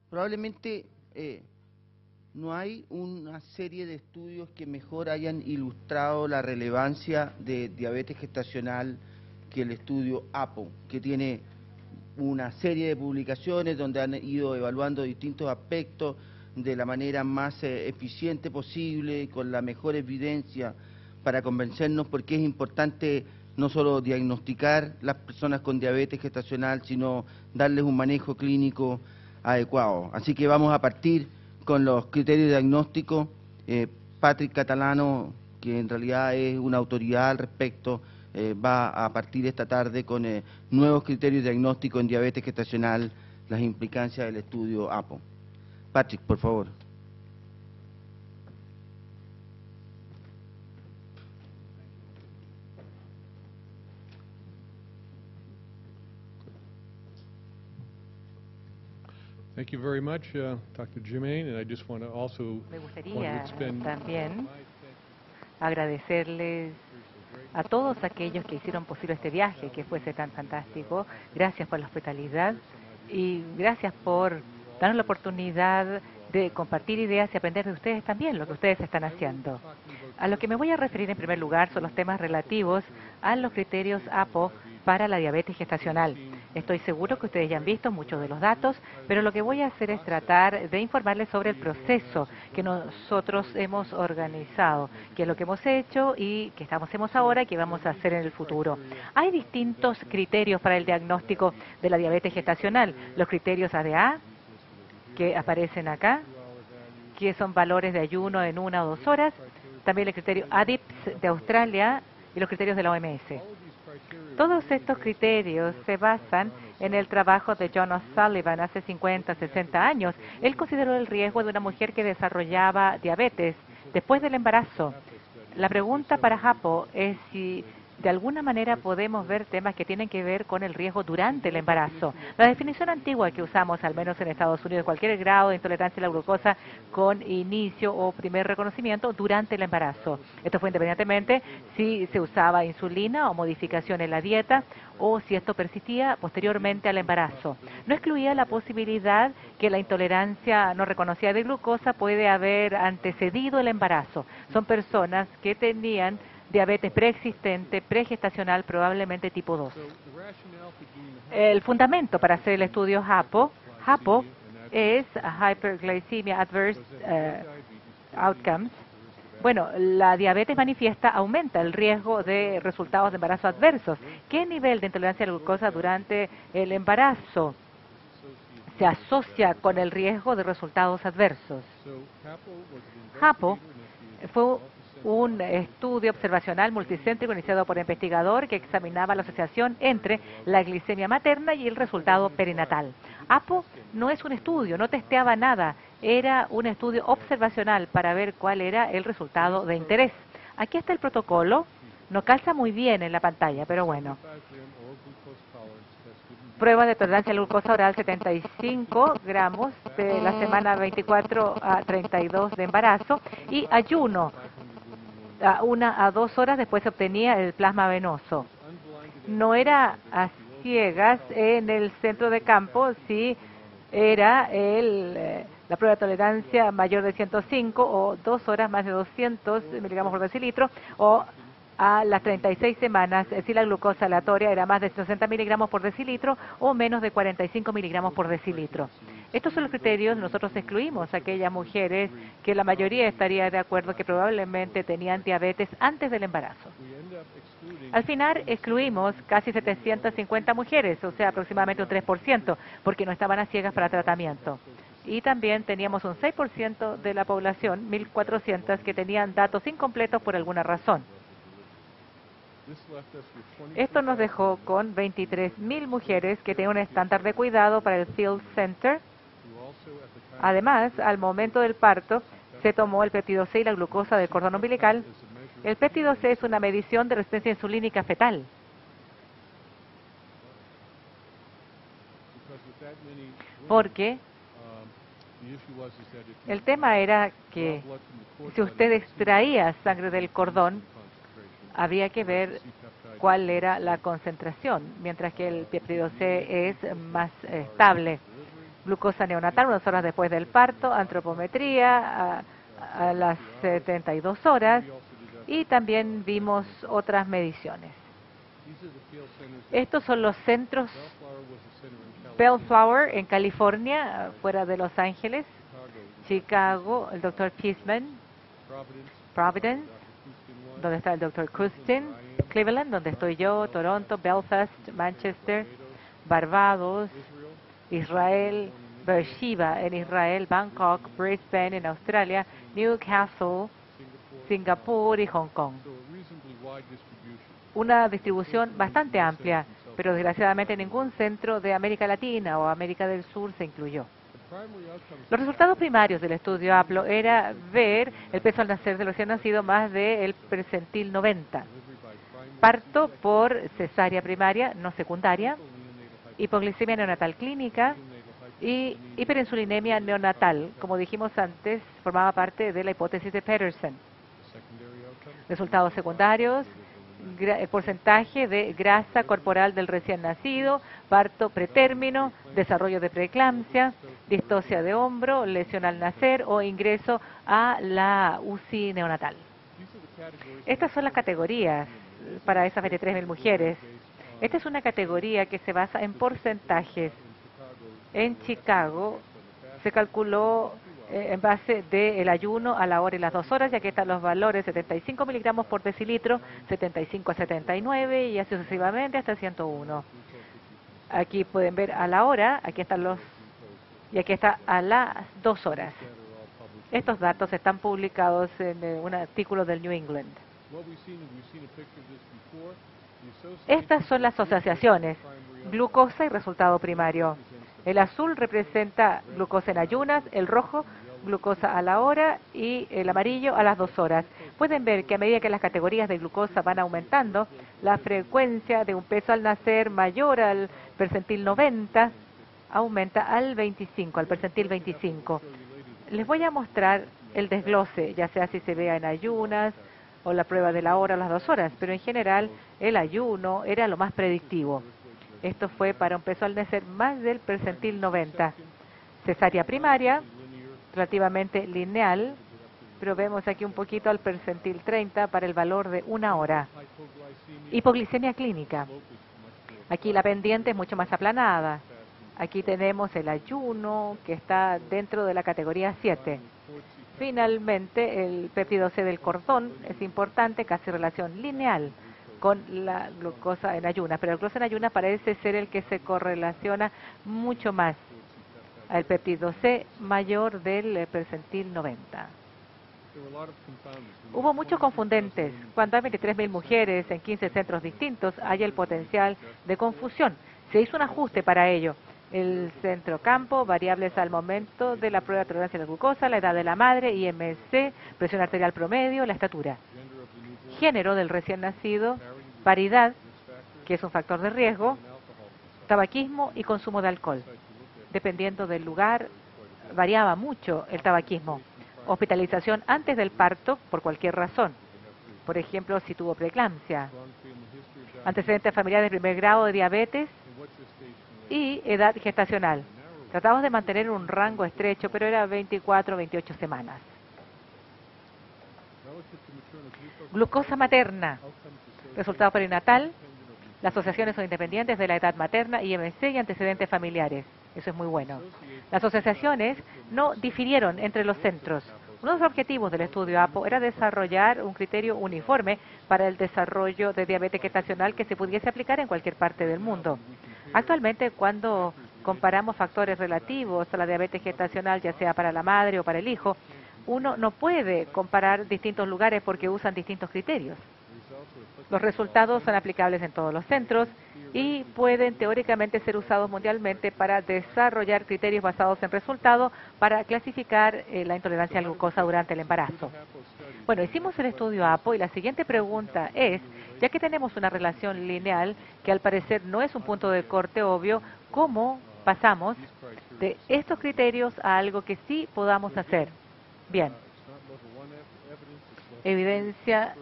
Probablemente no hay una serie de estudios que mejor hayan ilustrado la relevancia de diabetes gestacional que el estudio APO, que tiene una serie de publicaciones donde han ido evaluando distintos aspectos de la manera más eficiente posible, con la mejor evidencia, para convencernos porque es importante no solo diagnosticar las personas con diabetes gestacional, sino darles un manejo clínico adecuado. Así que vamos a partir con los criterios diagnósticos. Patrick Catalano, que en realidad es una autoridad al respecto, va a partir esta tarde con nuevos criterios diagnósticos en diabetes gestacional, las implicancias del estudio APO. Patrick, por favor. Thank you very much, Dr. Germain, and I just want to also Me gustaría también agradecerles a todos aquellos que hicieron posible este viaje, que fuese tan fantástico. Gracias por la hospitalidad y gracias por darnos la oportunidad de compartir ideas y aprender de ustedes también, lo que ustedes están haciendo. A lo que me voy a referir en primer lugar son los temas relativos a los criterios APO para la diabetes gestacional. Estoy seguro que ustedes ya han visto muchos de los datos, pero lo que voy a hacer es tratar de informarles sobre el proceso que nosotros hemos organizado, qué es lo que hemos hecho y qué hacemos ahora y qué vamos a hacer en el futuro. Hay distintos criterios para el diagnóstico de la diabetes gestacional. Los criterios ADA, que aparecen acá, que son valores de ayuno en 1 o 2 horas. También el criterio ADIPS de Australia y los criterios de la OMS. Todos estos criterios se basan en el trabajo de John O'Sullivan hace 50, 60 años. Él consideró el riesgo de una mujer que desarrollaba diabetes después del embarazo. La pregunta para JAPO es si de alguna manera podemos ver temas que tienen que ver con el riesgo durante el embarazo. La definición antigua que usamos, al menos en Estados Unidos, cualquier grado de intolerancia a la glucosa con inicio o primer reconocimiento durante el embarazo. Esto fue independientemente si se usaba insulina o modificación en la dieta o si esto persistía posteriormente al embarazo. No excluía la posibilidad que la intolerancia no reconocida de glucosa puede haber antecedido el embarazo. Son personas que tenían diabetes preexistente, pregestacional, probablemente tipo 2. El fundamento para hacer el estudio HAPO es Hyperglycemia Adverse Outcomes. Bueno, la diabetes manifiesta aumenta el riesgo de resultados de embarazo adversos. ¿Qué nivel de intolerancia a la glucosa durante el embarazo se asocia con el riesgo de resultados adversos? HAPO fue un estudio observacional multicéntrico iniciado por el investigador que examinaba la asociación entre la glicemia materna y el resultado perinatal. APO no es un estudio, no testeaba nada, era un estudio observacional para ver cuál era el resultado de interés. Aquí está el protocolo, no calza muy bien en la pantalla, pero bueno. Prueba de tolerancia a la glucosa oral 75 gramos de la semana 24 a 32 de embarazo y ayuno. A 1 a 2 horas después se obtenía el plasma venoso. No era a ciegas en el centro de campo si era la prueba de tolerancia mayor de 105 o 2 horas más de 200 miligramos por decilitro o a las 36 semanas si la glucosa aleatoria era más de 60 miligramos por decilitro o menos de 45 miligramos por decilitro. Estos son los criterios. Nosotros excluimos a aquellas mujeres que la mayoría estaría de acuerdo que probablemente tenían diabetes antes del embarazo. Al final excluimos casi 750 mujeres, o sea, aproximadamente un 3%, porque no estaban a ciegas para tratamiento. Y también teníamos un 6% de la población, 1.400, que tenían datos incompletos por alguna razón. Esto nos dejó con 23.000 mujeres que tenían un estándar de cuidado para el Field Center. Además, al momento del parto, se tomó el péptido C y la glucosa del cordón umbilical. El péptido C es una medición de resistencia insulínica fetal. Porque el tema era que si usted extraía sangre del cordón, habría que ver cuál era la concentración, mientras que el péptido C es más estable. glucosa neonatal unas horas después del parto, antropometría a las 72 horas y también vimos otras mediciones. Estos son los centros Bellflower en California, fuera de Los Ángeles, Chicago, el Dr. Peaceman, Providence, donde está el Dr. Kustin, Cleveland, donde estoy yo, Toronto, Belfast, Manchester, Barbados, Israel, Beersheba en Israel, Bangkok, Brisbane en Australia, Newcastle, Singapur y Hong Kong. Una distribución bastante amplia, pero desgraciadamente ningún centro de América Latina o América del Sur se incluyó. Los resultados primarios del estudio APLO era ver el peso al nacer del recién nacido más del percentil 90. Parto por cesárea primaria, no secundaria, hipoglicemia neonatal clínica y hiperinsulinemia neonatal. Como dijimos antes, formaba parte de la hipótesis de Peterson. Resultados secundarios: el porcentaje de grasa corporal del recién nacido, parto pretérmino, desarrollo de preeclampsia, distocia de hombro, lesión al nacer o ingreso a la UCI neonatal. Estas son las categorías para esas 23.000 mujeres. Esta es una categoría que se basa en porcentajes. En Chicago se calculó en base del ayuno a la hora y las 2 horas, ya que están los valores 75 miligramos por decilitro, 75 a 79 y así sucesivamente hasta 101. Aquí pueden ver a la hora, aquí están los, y aquí está a las 2 horas. Estos datos están publicados en un artículo del New England. Estas son las asociaciones, glucosa y resultado primario. El azul representa glucosa en ayunas, el rojo glucosa a la hora y el amarillo a las 2 horas. Pueden ver que a medida que las categorías de glucosa van aumentando, la frecuencia de un peso al nacer mayor al percentil 90 aumenta al 25, al percentil 25. Les voy a mostrar el desglose, ya sea si se vea en ayunas o la prueba de la hora a las 2 horas, pero en general el ayuno era lo más predictivo. Esto fue para un peso al nacer más del percentil 90. Cesárea primaria, relativamente lineal, pero vemos aquí un poquito al percentil 30 para el valor de 1 hora. Hipoglicemia clínica. Aquí la pendiente es mucho más aplanada. Aquí tenemos el ayuno que está dentro de la categoría 7. Finalmente, el péptido C del cordón es importante, casi relación lineal con la glucosa en ayunas, pero la glucosa en ayunas parece ser el que se correlaciona mucho más al péptido C mayor del percentil 90. Hubo muchos confundentes. Cuando hay 23.000 mujeres en 15 centros distintos, hay el potencial de confusión. Se hizo un ajuste para ello. El centro campo, variables al momento de la prueba de tolerancia a la glucosa, la edad de la madre, IMC, presión arterial promedio, la estatura. Género del recién nacido, paridad, que es un factor de riesgo, tabaquismo y consumo de alcohol. Dependiendo del lugar, variaba mucho el tabaquismo. Hospitalización antes del parto por cualquier razón. Por ejemplo, si tuvo preeclampsia. Antecedentes familiares de primer grado de diabetes y edad gestacional. Tratamos de mantener un rango estrecho, pero era 24 o 28 semanas. Glucosa materna. Resultado perinatal. Las asociaciones son independientes de la edad materna, IMC y antecedentes familiares. Eso es muy bueno. Las asociaciones no difirieron entre los centros. Uno de los objetivos del estudio APO era desarrollar un criterio uniforme para el desarrollo de diabetes gestacional que se pudiese aplicar en cualquier parte del mundo. Actualmente, cuando comparamos factores relativos a la diabetes gestacional, ya sea para la madre o para el hijo, uno no puede comparar distintos lugares porque usan distintos criterios. Los resultados son aplicables en todos los centros y pueden teóricamente ser usados mundialmente para desarrollar criterios basados en resultados para clasificar la intolerancia a la glucosa durante el embarazo. Bueno, hicimos el estudio APO y la siguiente pregunta es, ya que tenemos una relación lineal que al parecer no es un punto de corte obvio, ¿cómo pasamos de estos criterios a algo que sí podamos hacer? Bien, evidencia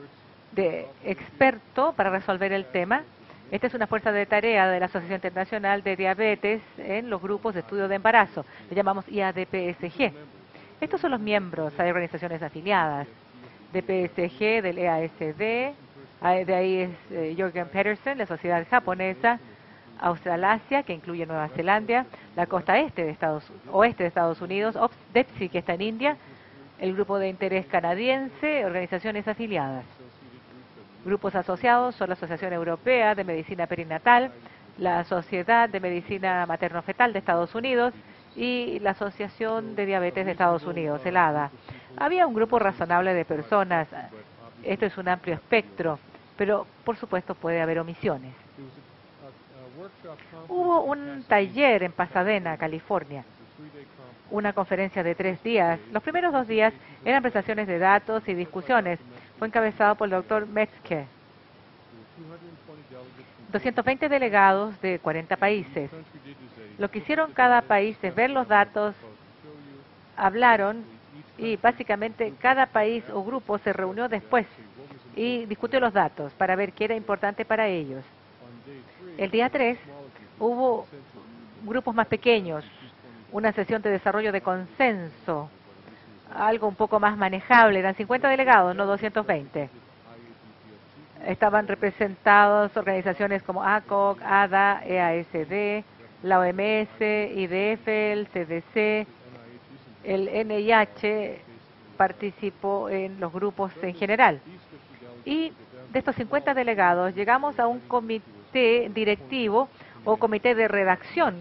de experto para resolver el tema. Esta es una fuerza de tarea de la Asociación Internacional de Diabetes en los grupos de estudio de embarazo. Le llamamos IADPSG. Estos son los miembros, hay organizaciones afiliadas. DPSG, del EASD, de ahí es Jürgen Peterson, la Sociedad Japonesa, Australasia, que incluye Nueva Zelanda, la costa oeste de Estados Unidos, DEPSI, que está en India, el grupo de interés canadiense, organizaciones afiliadas. Grupos asociados son la Asociación Europea de Medicina Perinatal, la Sociedad de Medicina Materno-Fetal de Estados Unidos y la Asociación de Diabetes de Estados Unidos, el ADA. Había un grupo razonable de personas. Esto es un amplio espectro, pero por supuesto puede haber omisiones. Hubo un taller en Pasadena, California, una conferencia de 3 días. Los primeros 2 días eran presentaciones de datos y discusiones. Fue encabezado por el doctor Metzger. 220 delegados de 40 países. Lo que hicieron cada país es ver los datos, hablaron y básicamente cada país o grupo se reunió después y discutió los datos para ver qué era importante para ellos. El día 3 hubo grupos más pequeños, una sesión de desarrollo de consenso, algo un poco más manejable. Eran 50 delegados, no 220. Estaban representados organizaciones como ACOG, ADA, EASD, la OMS, IDF, el CDC, el NIH participó en los grupos en general. Y de estos 50 delegados llegamos a un comité directivo o comité de redacción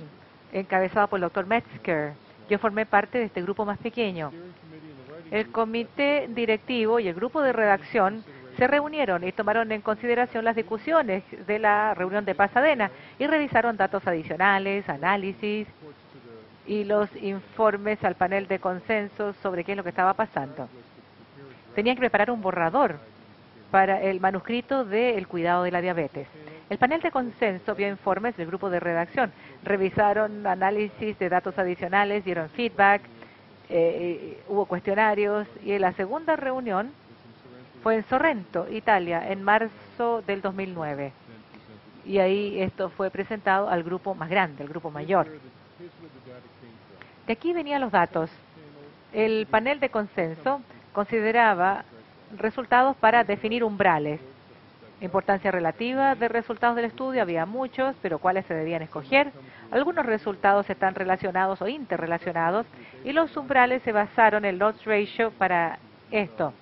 encabezado por el doctor Metzger. Yo formé parte de este grupo más pequeño. El comité directivo y el grupo de redacción se reunieron y tomaron en consideración las discusiones de la reunión de Pasadena y revisaron datos adicionales, análisis y los informes al panel de consenso sobre qué es lo que estaba pasando. Tenían que preparar un borrador para el manuscrito del cuidado de la diabetes. El panel de consenso vio informes del grupo de redacción, revisaron análisis de datos adicionales, dieron feedback, hubo cuestionarios y en la segunda reunión fue en Sorrento, Italia, en marzo del 2009. Y ahí esto fue presentado al grupo más grande, al grupo mayor. De aquí venían los datos. El panel de consenso consideraba resultados para definir umbrales. Importancia relativa de resultados del estudio, había muchos, pero cuáles se debían escoger. Algunos resultados están relacionados o interrelacionados y los umbrales se basaron en el odds ratio para esto,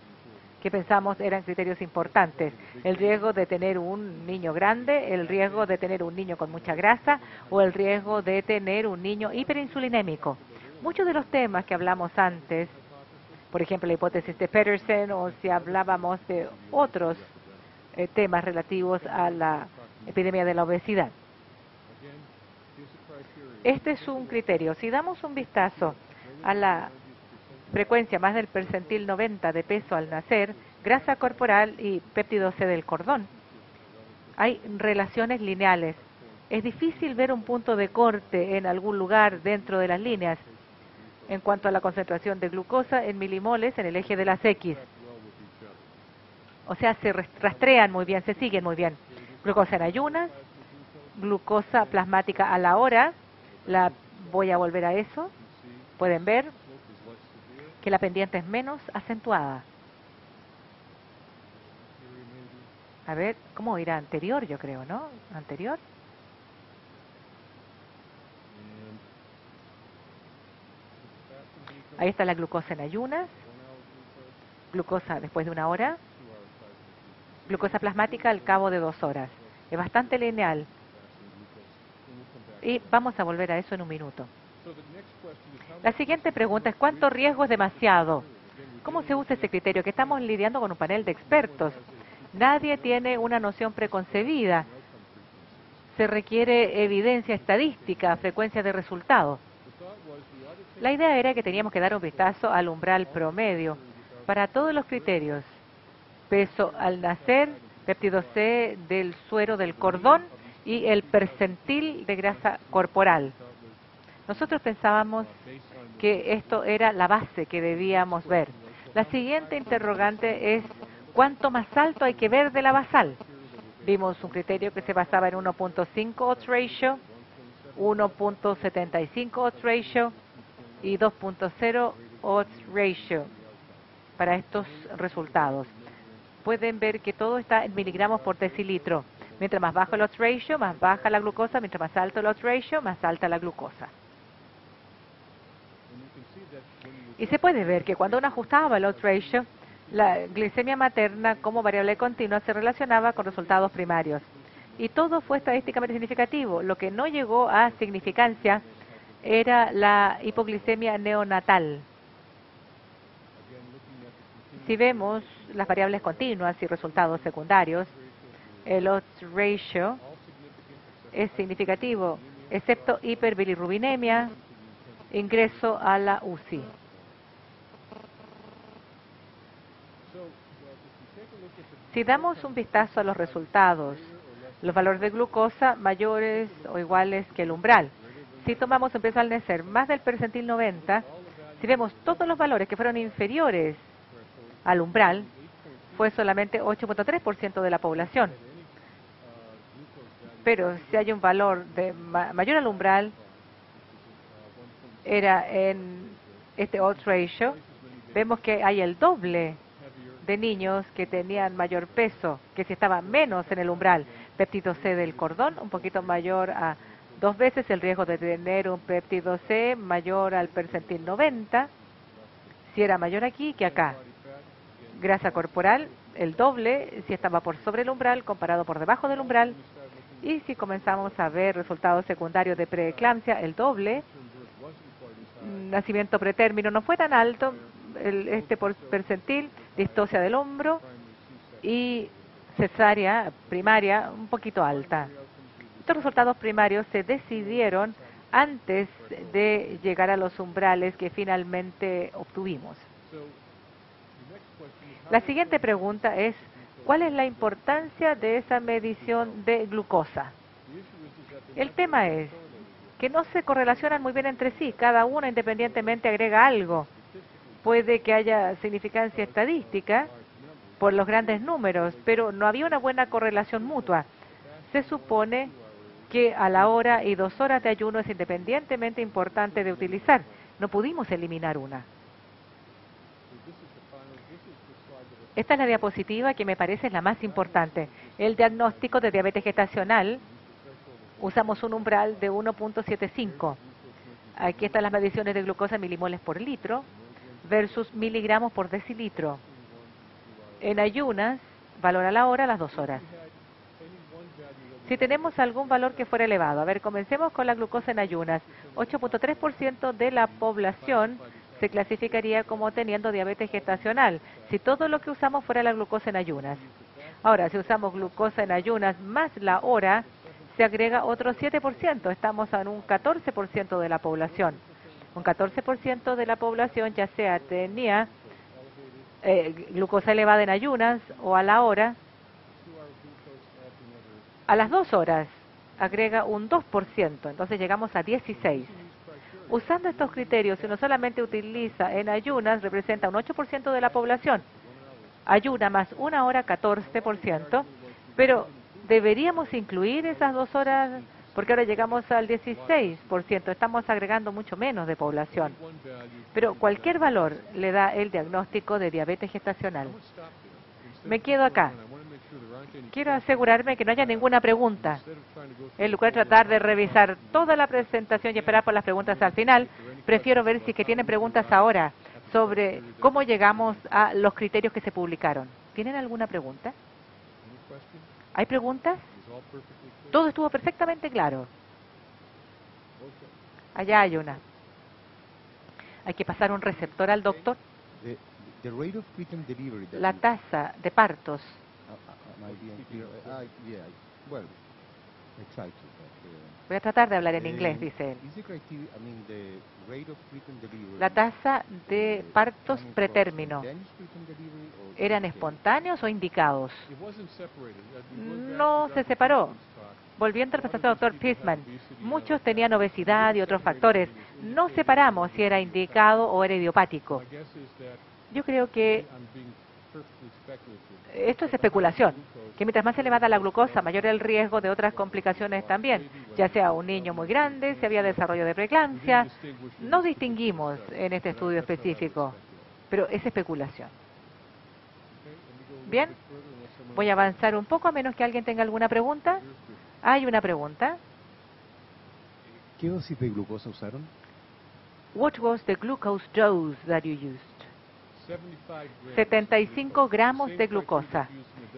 que pensamos eran criterios importantes. El riesgo de tener un niño grande, el riesgo de tener un niño con mucha grasa o el riesgo de tener un niño hiperinsulinémico. Muchos de los temas que hablamos antes, por ejemplo la hipótesis de Peterson o si hablábamos de otros temas relativos a la epidemia de la obesidad. Este es un criterio. Si damos un vistazo a la frecuencia más del percentil 90 de peso al nacer, grasa corporal y péptido C del cordón, hay relaciones lineales. Es difícil ver un punto de corte en algún lugar dentro de las líneas en cuanto a la concentración de glucosa en milimoles en el eje de las X. O sea, se rastrean muy bien, se siguen muy bien. Glucosa en ayunas, glucosa plasmática a la hora. Voy a volver a eso. Pueden ver que la pendiente es menos acentuada. A ver, ¿cómo irá? Anterior, yo creo, ¿no? Anterior. Ahí está la glucosa en ayunas. Glucosa después de 1 hora. Glucosa plasmática al cabo de 2 horas. Es bastante lineal. Y vamos a volver a eso en un minuto. La siguiente pregunta es, ¿cuánto riesgo es demasiado? ¿Cómo se usa ese criterio? Que estamos lidiando con un panel de expertos. Nadie tiene una noción preconcebida. Se requiere evidencia estadística, frecuencia de resultados. La idea era que teníamos que dar un vistazo al umbral promedio para todos los criterios. Peso al nacer, péptido C del suero del cordón y el percentil de grasa corporal. Nosotros pensábamos que esto era la base que debíamos ver. La siguiente interrogante es, ¿cuánto más alto hay que ver de la basal? Vimos un criterio que se basaba en 1.5 odds ratio, 1.75 odds ratio y 2.0 odds ratio para estos resultados. Pueden ver que todo está en miligramos por decilitro. Mientras más bajo el odds ratio, más baja la glucosa. Mientras más alto el odds ratio, más alta la glucosa. Y se puede ver que cuando uno ajustaba el odds ratio, la glicemia materna como variable continua se relacionaba con resultados primarios. Y todo fue estadísticamente significativo. Lo que no llegó a significancia era la hipoglicemia neonatal. Si vemos las variables continuas y resultados secundarios, el odds ratio es significativo, excepto hiperbilirrubinemia, ingreso a la UCI. Si damos un vistazo a los resultados, los valores de glucosa mayores o iguales que el umbral. Si tomamos un peso al nacer más del percentil 90, si vemos todos los valores que fueron inferiores al umbral, fue solamente 8.3% de la población. Pero si hay un valor de mayor al umbral, era en este odds ratio, vemos que hay el doble de niños que tenían mayor peso, que si estaba menos en el umbral. Péptido C del cordón, un poquito mayor a 2 veces el riesgo de tener un péptido C mayor al percentil 90, si era mayor aquí que acá. Grasa corporal, el doble si estaba por sobre el umbral comparado por debajo del umbral. Y si comenzamos a ver resultados secundarios de preeclampsia, el doble. Nacimiento pretérmino no fue tan alto, este por percentil, distocia del hombro y cesárea primaria un poquito alta. Estos resultados primarios se decidieron antes de llegar a los umbrales que finalmente obtuvimos. La siguiente pregunta es, ¿cuál es la importancia de esa medición de glucosa? El tema es que no se correlacionan muy bien entre sí, cada una independientemente agrega algo. Puede que haya significancia estadística por los grandes números, pero no había una buena correlación mutua. Se supone que a la hora y 2 horas de ayuno es independientemente importante de utilizar. No pudimos eliminar una. Esta es la diapositiva que me parece la más importante. El diagnóstico de diabetes gestacional, usamos un umbral de 1.75. Aquí están las mediciones de glucosa en milimoles por litro versus miligramos por decilitro. En ayunas, valor a la hora, a las 2 horas. Si tenemos algún valor que fuera elevado, a ver, comencemos con la glucosa en ayunas. 8.3% de la población se clasificaría como teniendo diabetes gestacional, si todo lo que usamos fuera la glucosa en ayunas. Ahora, si usamos glucosa en ayunas más la hora, se agrega otro 7%, estamos en un 14% de la población. Un 14% de la población ya sea tenía glucosa elevada en ayunas o a la hora. A las 2 horas agrega un 2%, entonces llegamos a 16%. Usando estos criterios, si uno solamente utiliza en ayunas, representa un 8% de la población. Ayuna más 1 hora, 14%, pero deberíamos incluir esas 2 horas, porque ahora llegamos al 16%, estamos agregando mucho menos de población. Pero cualquier valor le da el diagnóstico de diabetes gestacional. Me quedo acá. Quiero asegurarme que no haya ninguna pregunta. En lugar de tratar de revisar toda la presentación y esperar por las preguntas al final, prefiero ver si es que tienen preguntas ahora sobre cómo llegamos a los criterios que se publicaron. ¿Tienen alguna pregunta? ¿Hay preguntas? Todo estuvo perfectamente claro. Allá hay una. Hay que pasar un receptor al doctor. La tasa de partos. Voy a tratar de hablar en inglés, dice él. La tasa de partos pretérmino, ¿eran espontáneos o indicados? No se separó. Volviendo al pasado doctor Pisman, muchos tenían obesidad y otros factores. No separamos si era indicado o era idiopático. Yo creo que esto es especulación. que mientras más elevada la glucosa, mayor el riesgo de otras complicaciones también, ya sea un niño muy grande, si había desarrollo de preeclampsia. No distinguimos en este estudio específico, pero es especulación. Bien, voy a avanzar un poco a menos que alguien tenga alguna pregunta. Hay una pregunta. ¿Qué dosis de glucosa usaron? What was the glucose dose that you used? 75 gramos de glucosa.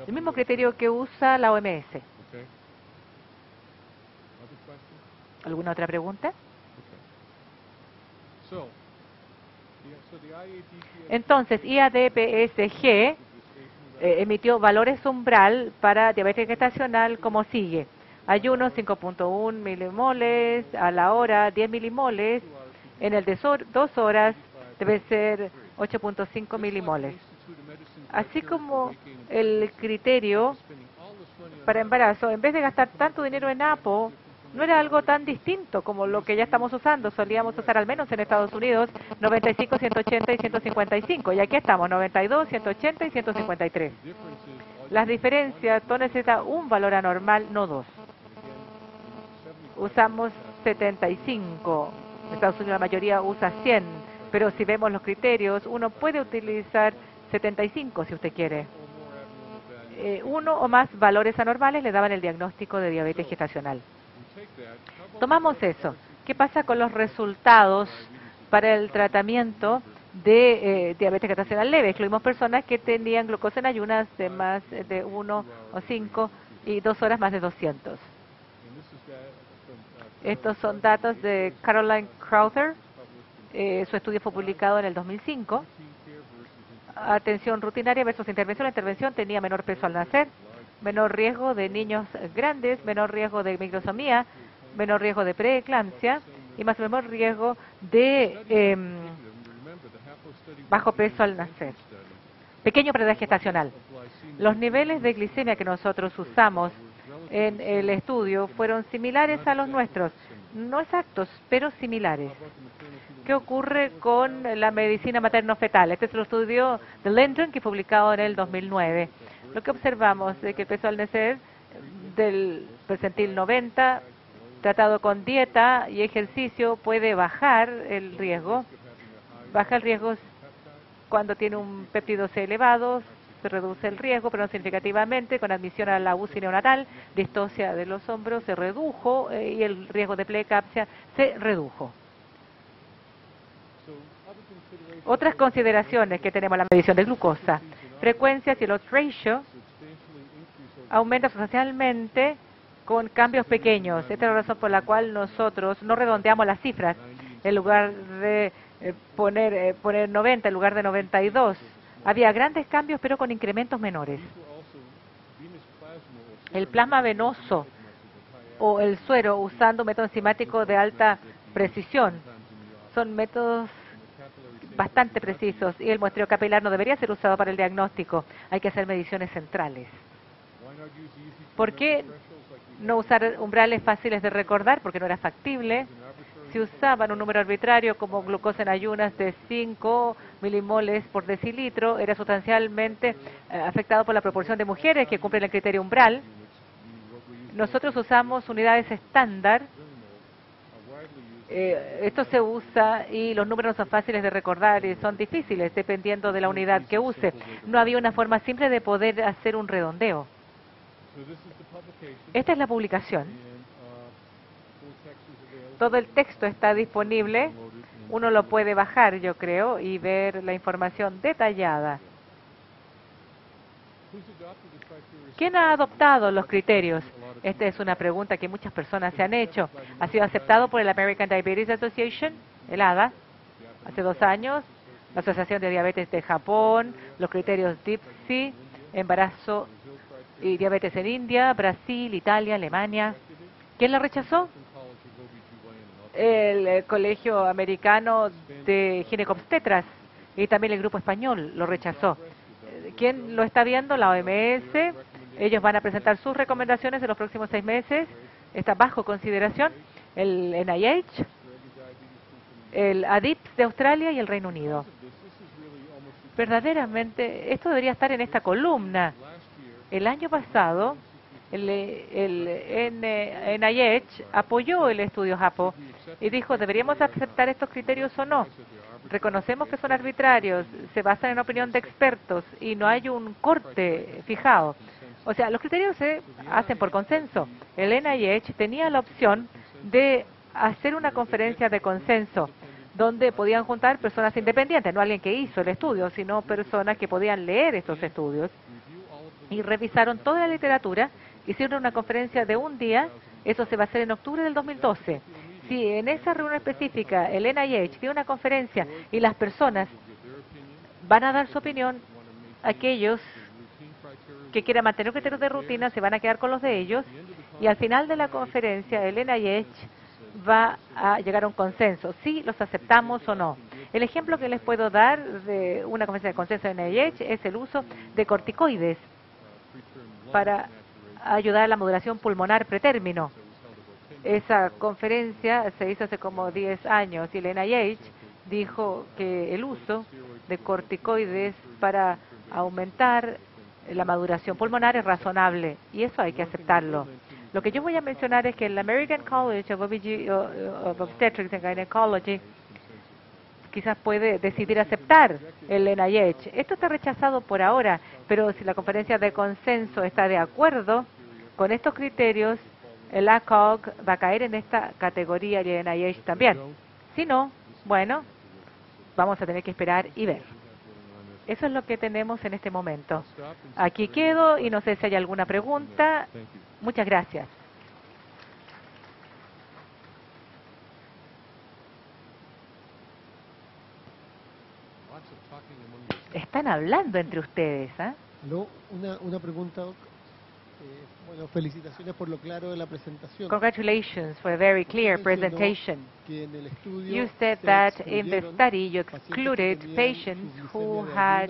El mismo criterio que usa la OMS. ¿Alguna otra pregunta? Entonces, IADPSG emitió valores umbral para diabetes gestacional como sigue. Ayuno 5.1 milimoles, a la hora 10 milimoles, en el de 2 horas debe ser 8.5 milimoles. Así como el criterio para embarazo, en vez de gastar tanto dinero en APO, no era algo tan distinto como lo que ya estamos usando. Solíamos usar, al menos en Estados Unidos, 95, 180 y 155. Y aquí estamos, 92, 180 y 153. Las diferencias, tú necesitas un valor anormal, no dos. Usamos 75. En Estados Unidos la mayoría usa 100. Pero si vemos los criterios, uno puede utilizar 75 si usted quiere. Uno o más valores anormales le daban el diagnóstico de diabetes gestacional. Tomamos eso. ¿Qué pasa con los resultados para el tratamiento de diabetes gestacional leve? Excluimos personas que tenían glucosa en ayunas de más de 1 o 5 y 2 horas más de 200. Estos son datos de Caroline Crowther. Su estudio fue publicado en el 2005. Atención rutinaria versus intervención. La intervención tenía menor peso al nacer, menor riesgo de niños grandes, menor riesgo de microsomía, menor riesgo de preeclampsia y más menor riesgo de bajo peso al nacer. Pequeño predagestacional. Los niveles de glicemia que nosotros usamos en el estudio fueron similares a los nuestros, no exactos, pero similares. ¿Qué ocurre con la medicina materno-fetal? Este es el estudio de Linden que fue publicado en el 2009. Lo que observamos es que el peso al nacer del percentil 90, tratado con dieta y ejercicio, puede bajar el riesgo. Baja el riesgo cuando tiene un péptido C elevado, se reduce el riesgo, pero no significativamente. Con admisión a la UCI neonatal, distocia de los hombros se redujo y el riesgo de preeclampsia se redujo. Otras consideraciones que tenemos en la medición de glucosa. Frecuencia y el odds ratio aumenta sustancialmente con cambios pequeños. Esta es la razón por la cual nosotros no redondeamos las cifras. En lugar de poner 90, en lugar de 92. Había grandes cambios, pero con incrementos menores. El plasma venoso o el suero usando un método enzimático de alta precisión son métodos bastante precisos y el muestreo capilar no debería ser usado para el diagnóstico. Hay que hacer mediciones centrales. ¿Por qué no usar umbrales fáciles de recordar? Porque no era factible. Si usaban un número arbitrario como glucosa en ayunas de 5 milimoles por decilitro, era sustancialmente afectado por la proporción de mujeres que cumplen el criterio umbral. Nosotros usamos unidades estándar. Esto se usa y los números son fáciles de recordar y son difíciles dependiendo de la unidad que use. No había una forma simple de poder hacer un redondeo. Esta es la publicación. Todo el texto está disponible. Uno lo puede bajar, yo creo, y ver la información detallada. ¿Quién ha adoptado los criterios? Esta es una pregunta que muchas personas se han hecho. Ha sido aceptado por el American Diabetes Association, el ADA, hace 2 años, la Asociación de Diabetes de Japón, los criterios DIPSI, embarazo y diabetes en India, Brasil, Italia, Alemania. ¿Quién lo rechazó? El Colegio Americano de Ginecobstetras y también el Grupo Español lo rechazó. ¿Quién lo está viendo? La OMS. Ellos van a presentar sus recomendaciones en los próximos 6 meses. Está bajo consideración el NIH, el ADIPS de Australia y el Reino Unido. Verdaderamente, esto debería estar en esta columna. El año pasado, el NIH apoyó el estudio HAPO y dijo, ¿deberíamos aceptar estos criterios o no? Reconocemos que son arbitrarios, se basan en opinión de expertos y no hay un corte fijado. O sea, los criterios se hacen por consenso. El NIH tenía la opción de hacer una conferencia de consenso donde podían juntar personas independientes, no alguien que hizo el estudio, sino personas que podían leer estos estudios. Y revisaron toda la literatura, hicieron una conferencia de un día, eso se va a hacer en octubre del 2012. Si en esa reunión específica el NIH tiene una conferencia y las personas van a dar su opinión, aquellos que quieran mantener criterios de rutina se van a quedar con los de ellos y al final de la conferencia el NIH va a llegar a un consenso, si los aceptamos o no. El ejemplo que les puedo dar de una conferencia de consenso de NIH es el uso de corticoides para ayudar a la modulación pulmonar pretérmino. Esa conferencia se hizo hace como 10 años y el NIH dijo que el uso de corticoides para aumentar la maduración pulmonar es razonable y eso hay que aceptarlo. Lo que yo voy a mencionar es que el American College of Obstetrics and Gynecology quizás puede decidir aceptar el NIH. Esto está rechazado por ahora, pero si la conferencia de consenso está de acuerdo con estos criterios, el ACOG va a caer en esta categoría y el NIH también. Si no, bueno, vamos a tener que esperar y ver. Eso es lo que tenemos en este momento. Aquí quedo y no sé si hay alguna pregunta. Muchas gracias. Están hablando entre ustedes, ¿ah? No, una pregunta, Doc. Bueno, felicitaciones por lo claro de la presentación. Congratulations for a very clear presentation. Que en el estudio You said that in the study you excluded patients who had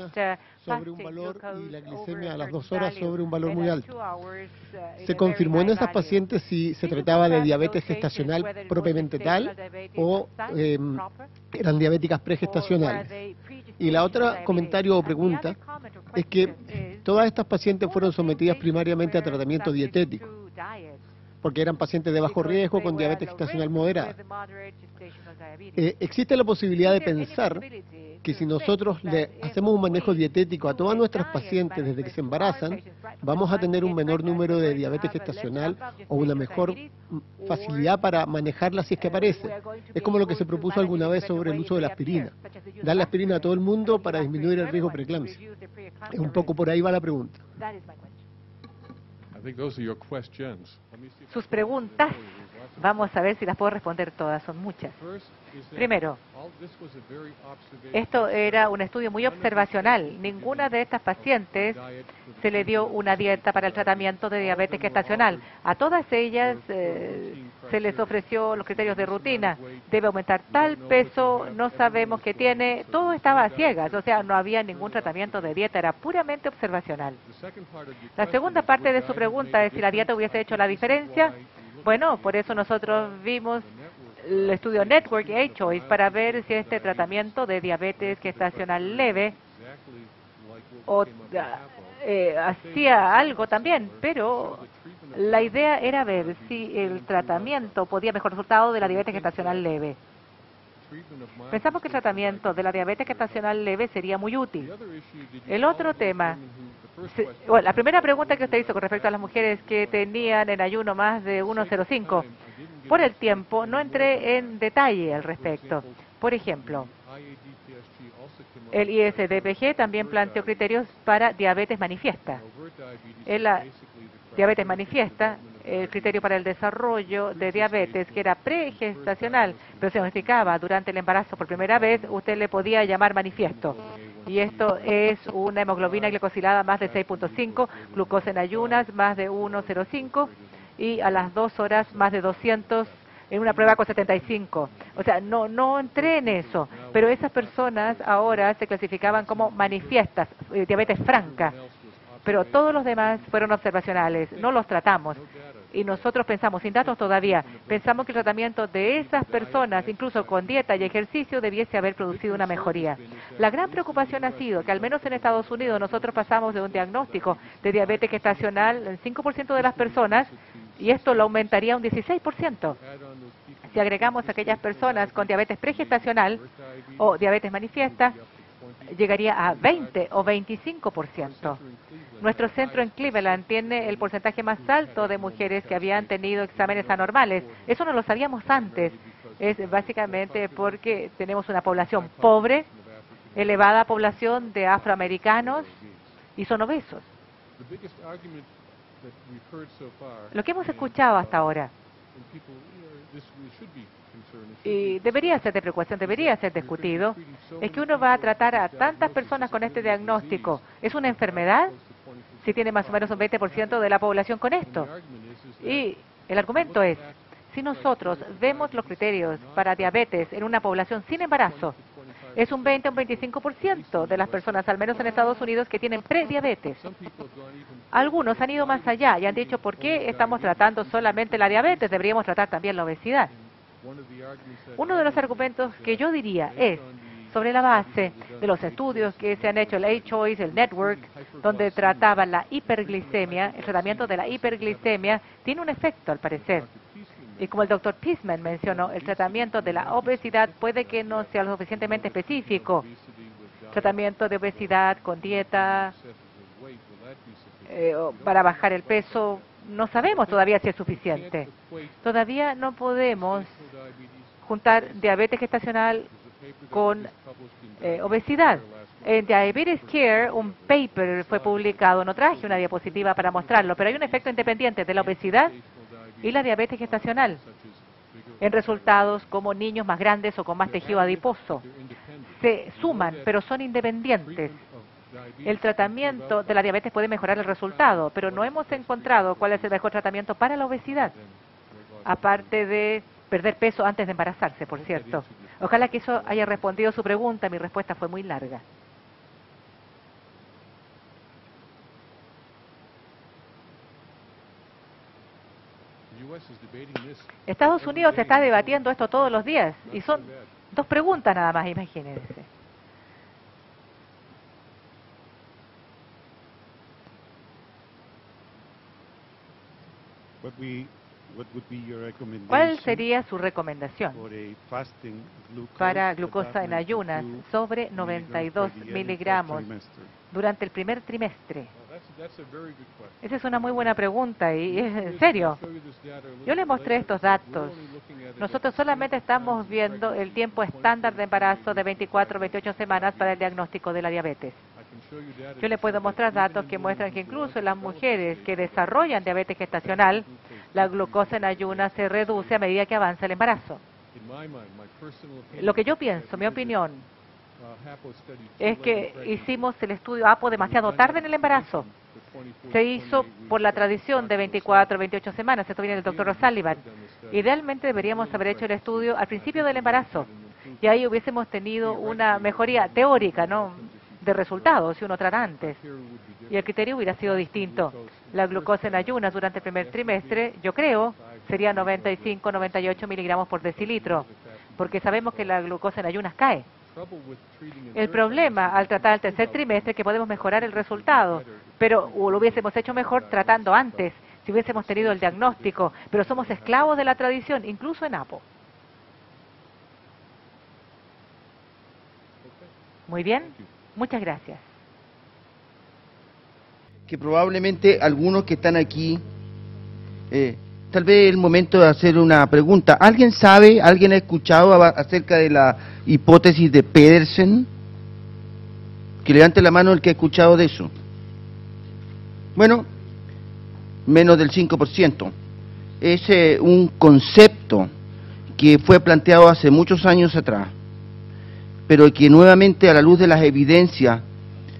sobre un fasting valor glucose y la over glicemia a a las 2 certain horas value, sobre un valor and muy at alto. 2 hours, in ¿Se a confirmó very en high esas value? pacientes si se Did you trataba de confirm diabetes those patients gestacional whether it was propiamente tal gestational diabetes o proper, eran diabéticas or were pregestacionales? they Y la predisposition to otra diabetes? comentario o And the pregunta other comment or es que question is, todas estas pacientes fueron all of those sometidas patients primariamente a were tratamiento subject dietético, to diet porque eran pacientes de bajo because riesgo they con were at diabetes low gestacional risk moderada. with moderate gestational diabetes. ¿Existe la posibilidad de Is there any pensar possibility que to si think nosotros that le if hacemos un manejo we dietético a do todas a nuestras diet pacientes desde que se management to our embarazan, patients right from vamos a the time tener they un get menor pregnant, número we're de going to diabetes have a lesser gestacional number of o una gestational mejor diabetes, facilidad para manejarla si es que aparece? we are going to Es be como lo que able se to propuso manage alguna it in a vez better sobre el way uso if de la they appear, aspirina. such as the use Dar of la aspirina a todo el aspirin, mundo and para give disminuir aspirin el to riesgo everyone to preeclampsia. reduce the preeclampsia Es un poco risk. por ahí va la pregunta. That is my question. I think those are your questions. Let me see if I Sus can preguntas, answer lots of vamos a ver si las puedo responder todas, son muchas. First is that Primero, this was a very observational esto era study. un estudio muy None of these observacional. patients were Ninguna given de estas pacientes diet for the se le dio treatment of una dieta stage para el 2 tratamiento de diabetes. diabetes All of them were gestacional. offered A todas ellas routine se les criteria. ofreció los criterios de This amount rutina. of weight, Debe aumentar we tal don't know what you peso, have, no everyone sabemos was qué blind, tiene. so Todo there was estaba no a ciegas, o sea, no había ningún purely tratamiento de observational. dieta, era puramente observacional. The second part of your La question segunda is, parte would de su diet pregunta make es a si la dieta difference? hubiese I hecho think la this is diferencia. why we looked Bueno, at por eso nosotros vimos the network el estudio Network y A-Choice para ver si este diabetes tratamiento de diabetes gestacional leve exactly like what o, we came up with APO. hacía algo también, pero la idea era ver si el tratamiento podía mejorar el resultado de la diabetes gestacional leve. Pensamos que el tratamiento de la diabetes gestacional leve sería muy útil. El otro tema, bueno, la primera pregunta que usted hizo con respecto a las mujeres que tenían en ayuno más de 1,05, por el tiempo no entré en detalle al respecto. Por ejemplo, el ISDPG también planteó criterios para diabetes manifiesta. En la diabetes manifiesta, el criterio para el desarrollo de diabetes, que era pregestacional, pero se diagnosticaba durante el embarazo por primera vez, usted le podía llamar manifiesto. Y esto es una hemoglobina glicosilada más de 6.5, glucosa en ayunas más de 1,05 y a las 2 horas más de 200 en una prueba con 75. O sea, no entré en eso, pero esas personas ahora se clasificaban como manifiestas, diabetes franca, pero todos los demás fueron observacionales, no los tratamos. y nosotros pensamos, sin datos todavía, pensamos que el tratamiento de esas personas, incluso con dieta y ejercicio, debiese haber producido una mejoría. La gran preocupación ha sido que al menos en Estados Unidos nosotros pasamos de un diagnóstico de diabetes gestacional en 5% de las personas y esto lo aumentaría a un 16%. Si agregamos a aquellas personas con diabetes pregestacional o diabetes manifiesta, llegaría a 20 o 25%. Nuestro centro en Cleveland tiene el porcentaje más alto de mujeres que habían tenido exámenes anormales. Eso no lo sabíamos antes. Es básicamente porque tenemos una población pobre, elevada población de afroamericanos y son obesos. Lo que hemos escuchado hasta ahora, y debería ser de preocupación, debería ser discutido, es que uno va a tratar a tantas personas con este diagnóstico. ¿Es una enfermedad? Si tiene más o menos un 20% de la población con esto. Y el argumento es, si nosotros vemos los criterios para diabetes en una población sin embarazo, es un 20 o un 25% de las personas, al menos en Estados Unidos, que tienen prediabetes. Algunos han ido más allá y han dicho, ¿por qué estamos tratando solamente la diabetes? Deberíamos tratar también la obesidad. Uno de los argumentos que yo diría es, sobre la base de los estudios que se han hecho, el A-Choice, el Network, donde trataban la hiperglicemia, el tratamiento de la hiperglicemia tiene un efecto, al parecer. Y como el doctor Pisman mencionó, el tratamiento de la obesidad puede que no sea lo suficientemente específico. Tratamiento de obesidad con dieta para bajar el peso, no sabemos todavía si es suficiente. Todavía no podemos juntar diabetes gestacional con obesidad. En Diabetes Care, un paper fue publicado, no traje una diapositiva para mostrarlo, pero hay un efecto independiente de la obesidad y la diabetes gestacional en resultados como niños más grandes o con más tejido adiposo. Se suman, pero son independientes. El tratamiento de la diabetes puede mejorar el resultado, pero no hemos encontrado cuál es el mejor tratamiento para la obesidad, aparte de perder peso antes de embarazarse, por cierto. Ojalá que eso haya respondido a su pregunta. Mi respuesta fue muy larga. Estados Unidos está debatiendo esto todos los días y son 2 preguntas nada más, imagínense. ¿Cuál sería su recomendación para glucosa en ayunas sobre 92 miligramos durante el primer trimestre? Esa es una muy buena pregunta y es en serio. Yo le mostré estos datos. Nosotros solamente estamos viendo el tiempo estándar de embarazo de 24 o 28 semanas para el diagnóstico de la diabetes. Yo le puedo mostrar datos que muestran que incluso en las mujeres que desarrollan diabetes gestacional, la glucosa en ayunas se reduce a medida que avanza el embarazo. Lo que yo pienso, mi opinión, es que hicimos el estudio APO demasiado tarde en el embarazo. Se hizo por la tradición de 24 o 28 semanas. Esto viene del doctor O'Sullivan. Idealmente deberíamos haber hecho el estudio al principio del embarazo. Y ahí hubiésemos tenido una mejoría teórica, ¿no?, de resultados si uno trata antes. Y el criterio hubiera sido distinto. La glucosa en ayunas durante el primer trimestre, yo creo, sería 95, 98 miligramos por decilitro, porque sabemos que la glucosa en ayunas cae. El problema al tratar el tercer trimestre es que podemos mejorar el resultado, pero lo hubiésemos hecho mejor tratando antes, si hubiésemos tenido el diagnóstico, pero somos esclavos de la tradición, incluso en APO. Muy bien, muchas gracias. Que probablemente algunos que están aquí, tal vez es el momento de hacer una pregunta. ¿Alguien sabe, alguien ha escuchado acerca de la hipótesis de Pedersen? Que levante la mano el que ha escuchado de eso. Bueno, menos del 5%. Es un concepto que fue planteado hace muchos años atrás, pero que nuevamente a la luz de las evidencias,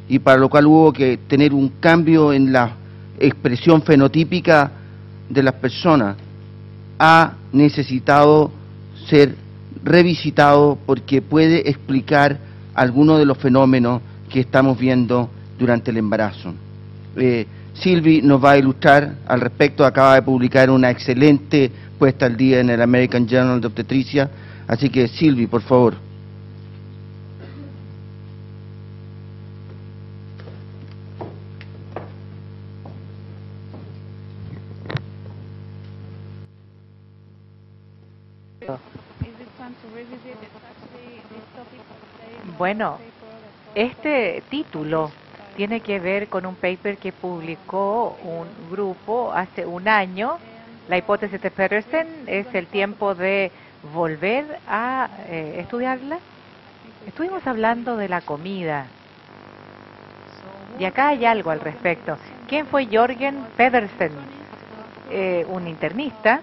y para lo cual hubo que tener un cambio en la expresión fenotípica de las personas, ha necesitado ser revisitado porque puede explicar algunos de los fenómenos que estamos viendo durante el embarazo. Sylvie nos va a ilustrar al respecto. Acaba de publicar una excelente puesta al día en el American Journal de Obstetricia. Así que, Sylvie, por favor. Bueno, este título tiene que ver con un paper que publicó un grupo hace un año. La hipótesis de Pedersen es el tiempo de volver a estudiarla. Estuvimos hablando de la comida. Y acá hay algo al respecto. ¿Quién fue Jorgen Pedersen? Un internista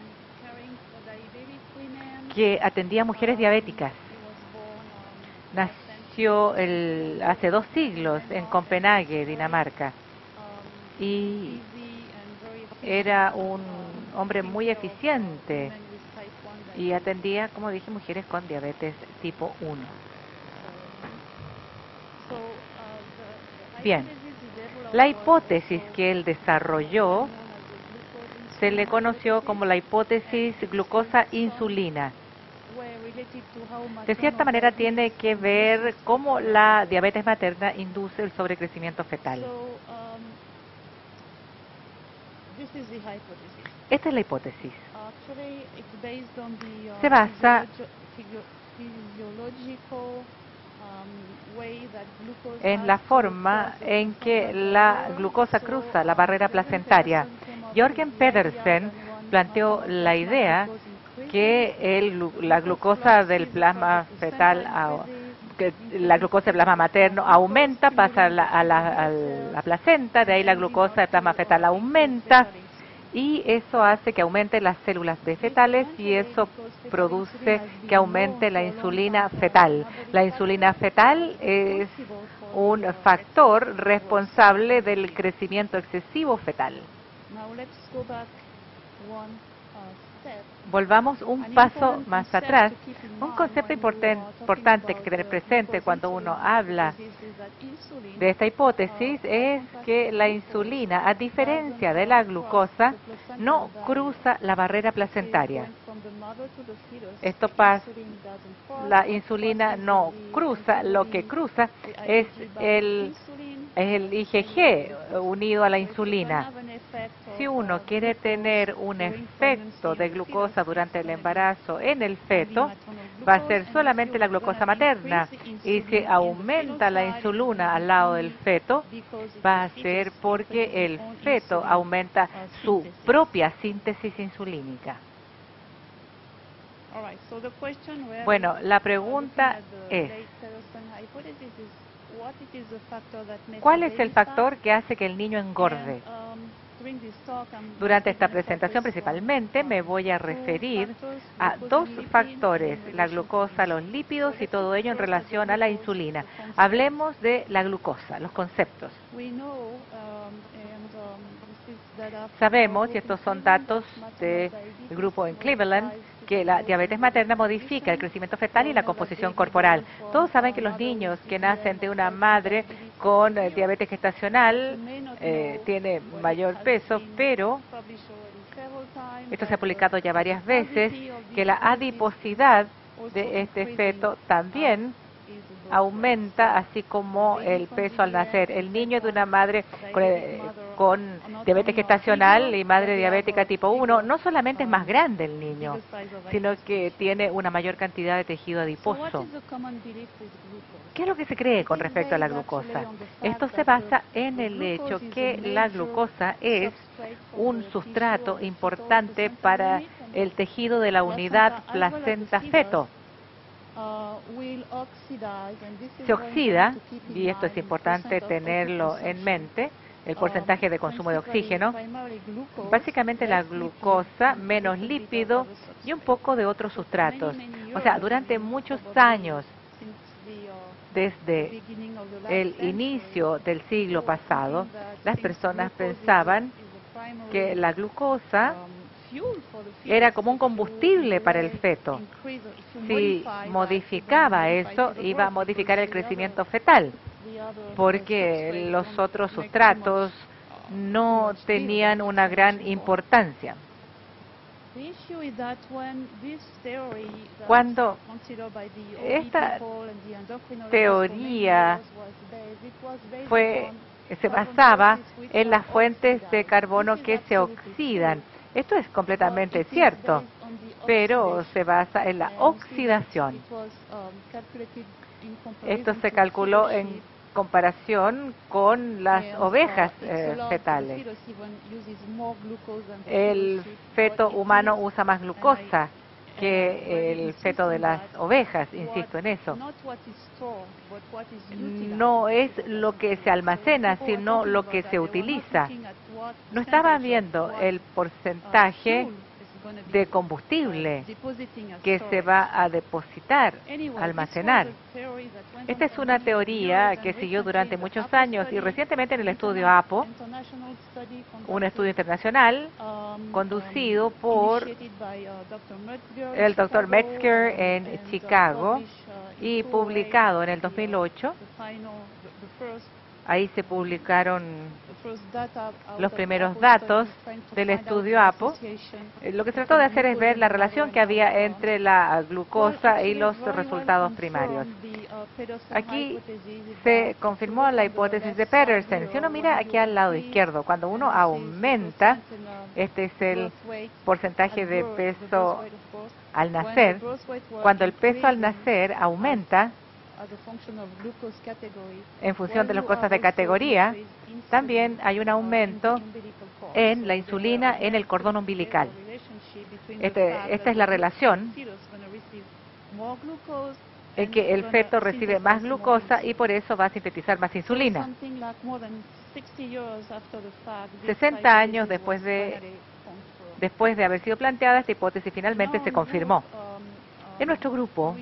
que atendía a mujeres diabéticas. Nació hace 2 siglos en Copenhague, Dinamarca. Y era un hombre muy eficiente y atendía, como dije, mujeres con diabetes tipo 1. Bien, la hipótesis que él desarrolló se le conoció como la hipótesis glucosa-insulina. De cierta manera tiene que ver cómo la diabetes materna induce el sobrecrecimiento fetal. Esta es la hipótesis. Se basa en la forma en que la glucosa cruza la barrera placentaria. Jorgen Pedersen planteó la idea que la glucosa del plasma fetal, que la glucosa del plasma materno aumenta, pasa a la placenta, de ahí la glucosa del plasma fetal aumenta, y eso hace que aumenten las células B fetales y eso produce que aumente la insulina fetal. La insulina fetal es un factor responsable del crecimiento excesivo fetal. Volvamos un paso más atrás. Un concepto importante que tener presente cuando uno habla de esta hipótesis es que la insulina, a diferencia de la glucosa, no cruza la barrera placentaria. Esto pasa, la insulina no cruza, lo que cruza es el IgG unido a la insulina. Si uno quiere tener un efecto de glucosa durante el embarazo en el feto, va a ser solamente la glucosa materna. Y si aumenta la insulina al lado del feto, va a ser porque el feto aumenta su propia síntesis insulínica. Bueno, la pregunta es, ¿cuál es el factor que hace que el niño engorde? Durante esta presentación principalmente me voy a referir a 2 factores, la glucosa, los lípidos y todo ello en relación a la insulina. Hablemos de la glucosa, los conceptos. Sabemos, y estos son datos del grupo en Cleveland, que la diabetes materna modifica el crecimiento fetal y la composición corporal. Todos saben que los niños que nacen de una madre con diabetes gestacional tienen mayor peso, pero esto se ha publicado ya varias veces, que la adiposidad de este feto también aumenta, así como el peso al nacer. El niño de una madre con diabetes gestacional y madre diabética tipo 1, no solamente es más grande el niño, sino que tiene una mayor cantidad de tejido adiposo. ¿Qué es lo que se cree con respecto a la glucosa? Esto se basa en el hecho que la glucosa es un sustrato importante para el tejido de la unidad placenta-feto. Se oxida, y esto es importante tenerlo en mente, el porcentaje de consumo de oxígeno, básicamente la glucosa, menos lípido y un poco de otros sustratos. O sea, durante muchos años, desde el inicio del siglo pasado, las personas pensaban que la glucosa era como un combustible para el feto. Si modificaba eso, iba a modificar el crecimiento fetal, porque los otros sustratos no tenían una gran importancia. Cuando esta teoría se basaba en las fuentes de carbono que se oxidan. Esto es completamente cierto, pero se basa en la oxidación. Esto se calculó en comparación con las ovejas fetales. El feto humano usa más glucosa que el feto de las ovejas, insisto en eso. No es lo que se almacena, sino lo que se utiliza. No estaban viendo el porcentaje de combustible que se va a depositar, almacenar. Esta es una teoría que siguió durante muchos años y recientemente en el estudio APO, un estudio internacional conducido por el Dr. Metzger en Chicago y publicado en el 2008. Ahí se publicaron los primeros datos del estudio APO. Lo que se trató de hacer es ver la relación que había entre la glucosa y los resultados primarios. Aquí se confirmó la hipótesis de Peterson. Si uno mira aquí al lado izquierdo, cuando uno aumenta, este es el porcentaje de peso al nacer, cuando el peso al nacer aumenta, en función de las cosas de categoría, también hay un aumento en la insulina en el cordón umbilical. Esta es la relación en que el feto recibe más glucosa y por eso va a sintetizar más insulina. 60 años después de haber sido planteada, esta hipótesis finalmente se confirmó. En nuestro grupo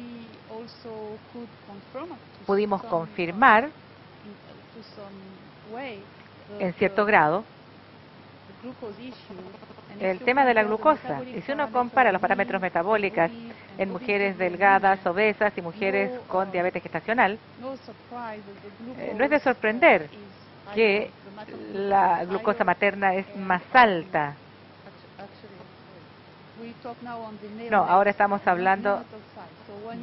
pudimos confirmar, en cierto grado, el tema de la glucosa. Y si uno compara los parámetros metabólicos en mujeres delgadas, obesas y mujeres con diabetes gestacional, no es de sorprender que la glucosa materna es más alta. No, ahora estamos hablando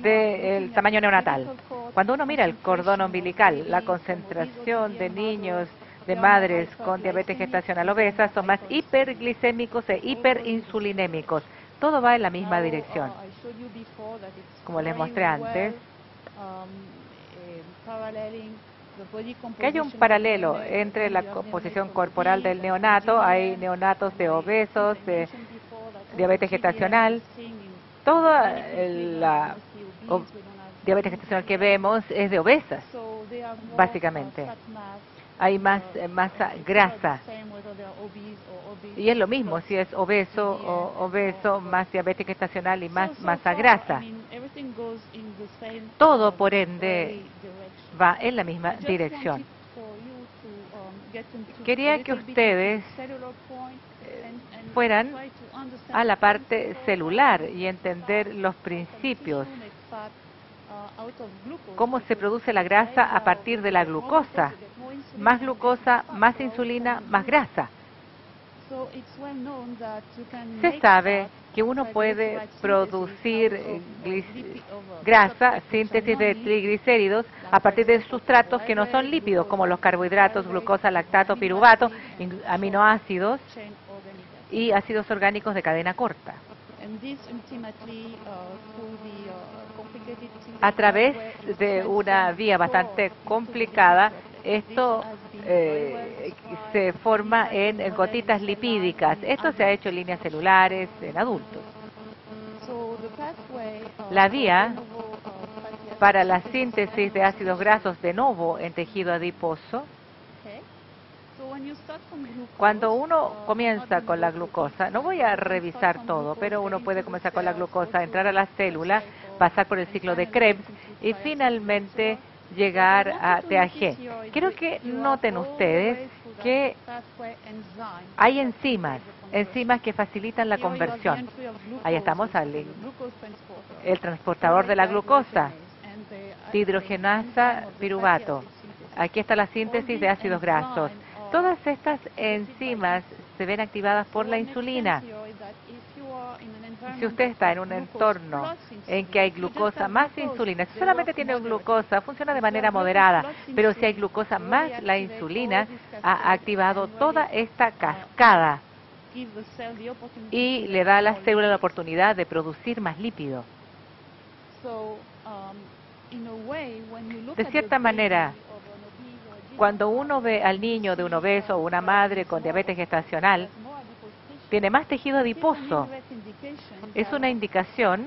del tamaño neonatal. Cuando uno mira el cordón umbilical, la concentración de niños, de madres con diabetes gestacional obesa son más hiperglicémicos e hiperinsulinémicos. Todo va en la misma dirección. Como les mostré antes, que hay un paralelo entre la composición corporal del neonato. Hay neonatos de obesos, de diabetes gestacional. Toda la diabetes gestacional que vemos es de obesas, básicamente. Hay más masa grasa. Y es lo mismo si es obeso o obeso, más diabetes gestacional y más masa grasa. Todo, por ende, va en la misma dirección. Quería que ustedes fueran a la parte celular y entender los principios. Cómo se produce la grasa a partir de la glucosa. Más glucosa, más insulina, más grasa. Se sabe que uno puede producir grasa, síntesis de triglicéridos, a partir de sustratos que no son lípidos, como los carbohidratos, glucosa, lactato, piruvato, aminoácidos y ácidos orgánicos de cadena corta. A través de una vía bastante complicada, esto se forma en gotitas lipídicas. Esto se ha hecho en líneas celulares en adultos. La vía para la síntesis de ácidos grasos de novo en tejido adiposo, cuando uno comienza con la glucosa, no voy a revisar todo, pero uno puede comenzar con la glucosa, entrar a la célula, pasar por el ciclo de Krebs y finalmente llegar a TAG. Quiero que noten ustedes que hay enzimas que facilitan la conversión. Ahí estamos, el transportador de la glucosa, dihidrogenasa piruvato. Aquí está la síntesis de ácidos grasos. Todas estas enzimas se ven activadas por la insulina. Si usted está en un entorno en que hay glucosa más insulina, si solamente tiene glucosa, funciona de manera moderada, pero si hay glucosa más la insulina, ha activado toda esta cascada y le da a la célula la oportunidad de producir más lípido. De cierta manera, cuando uno ve al niño de un obeso o una madre con diabetes gestacional, tiene más tejido adiposo. Es una indicación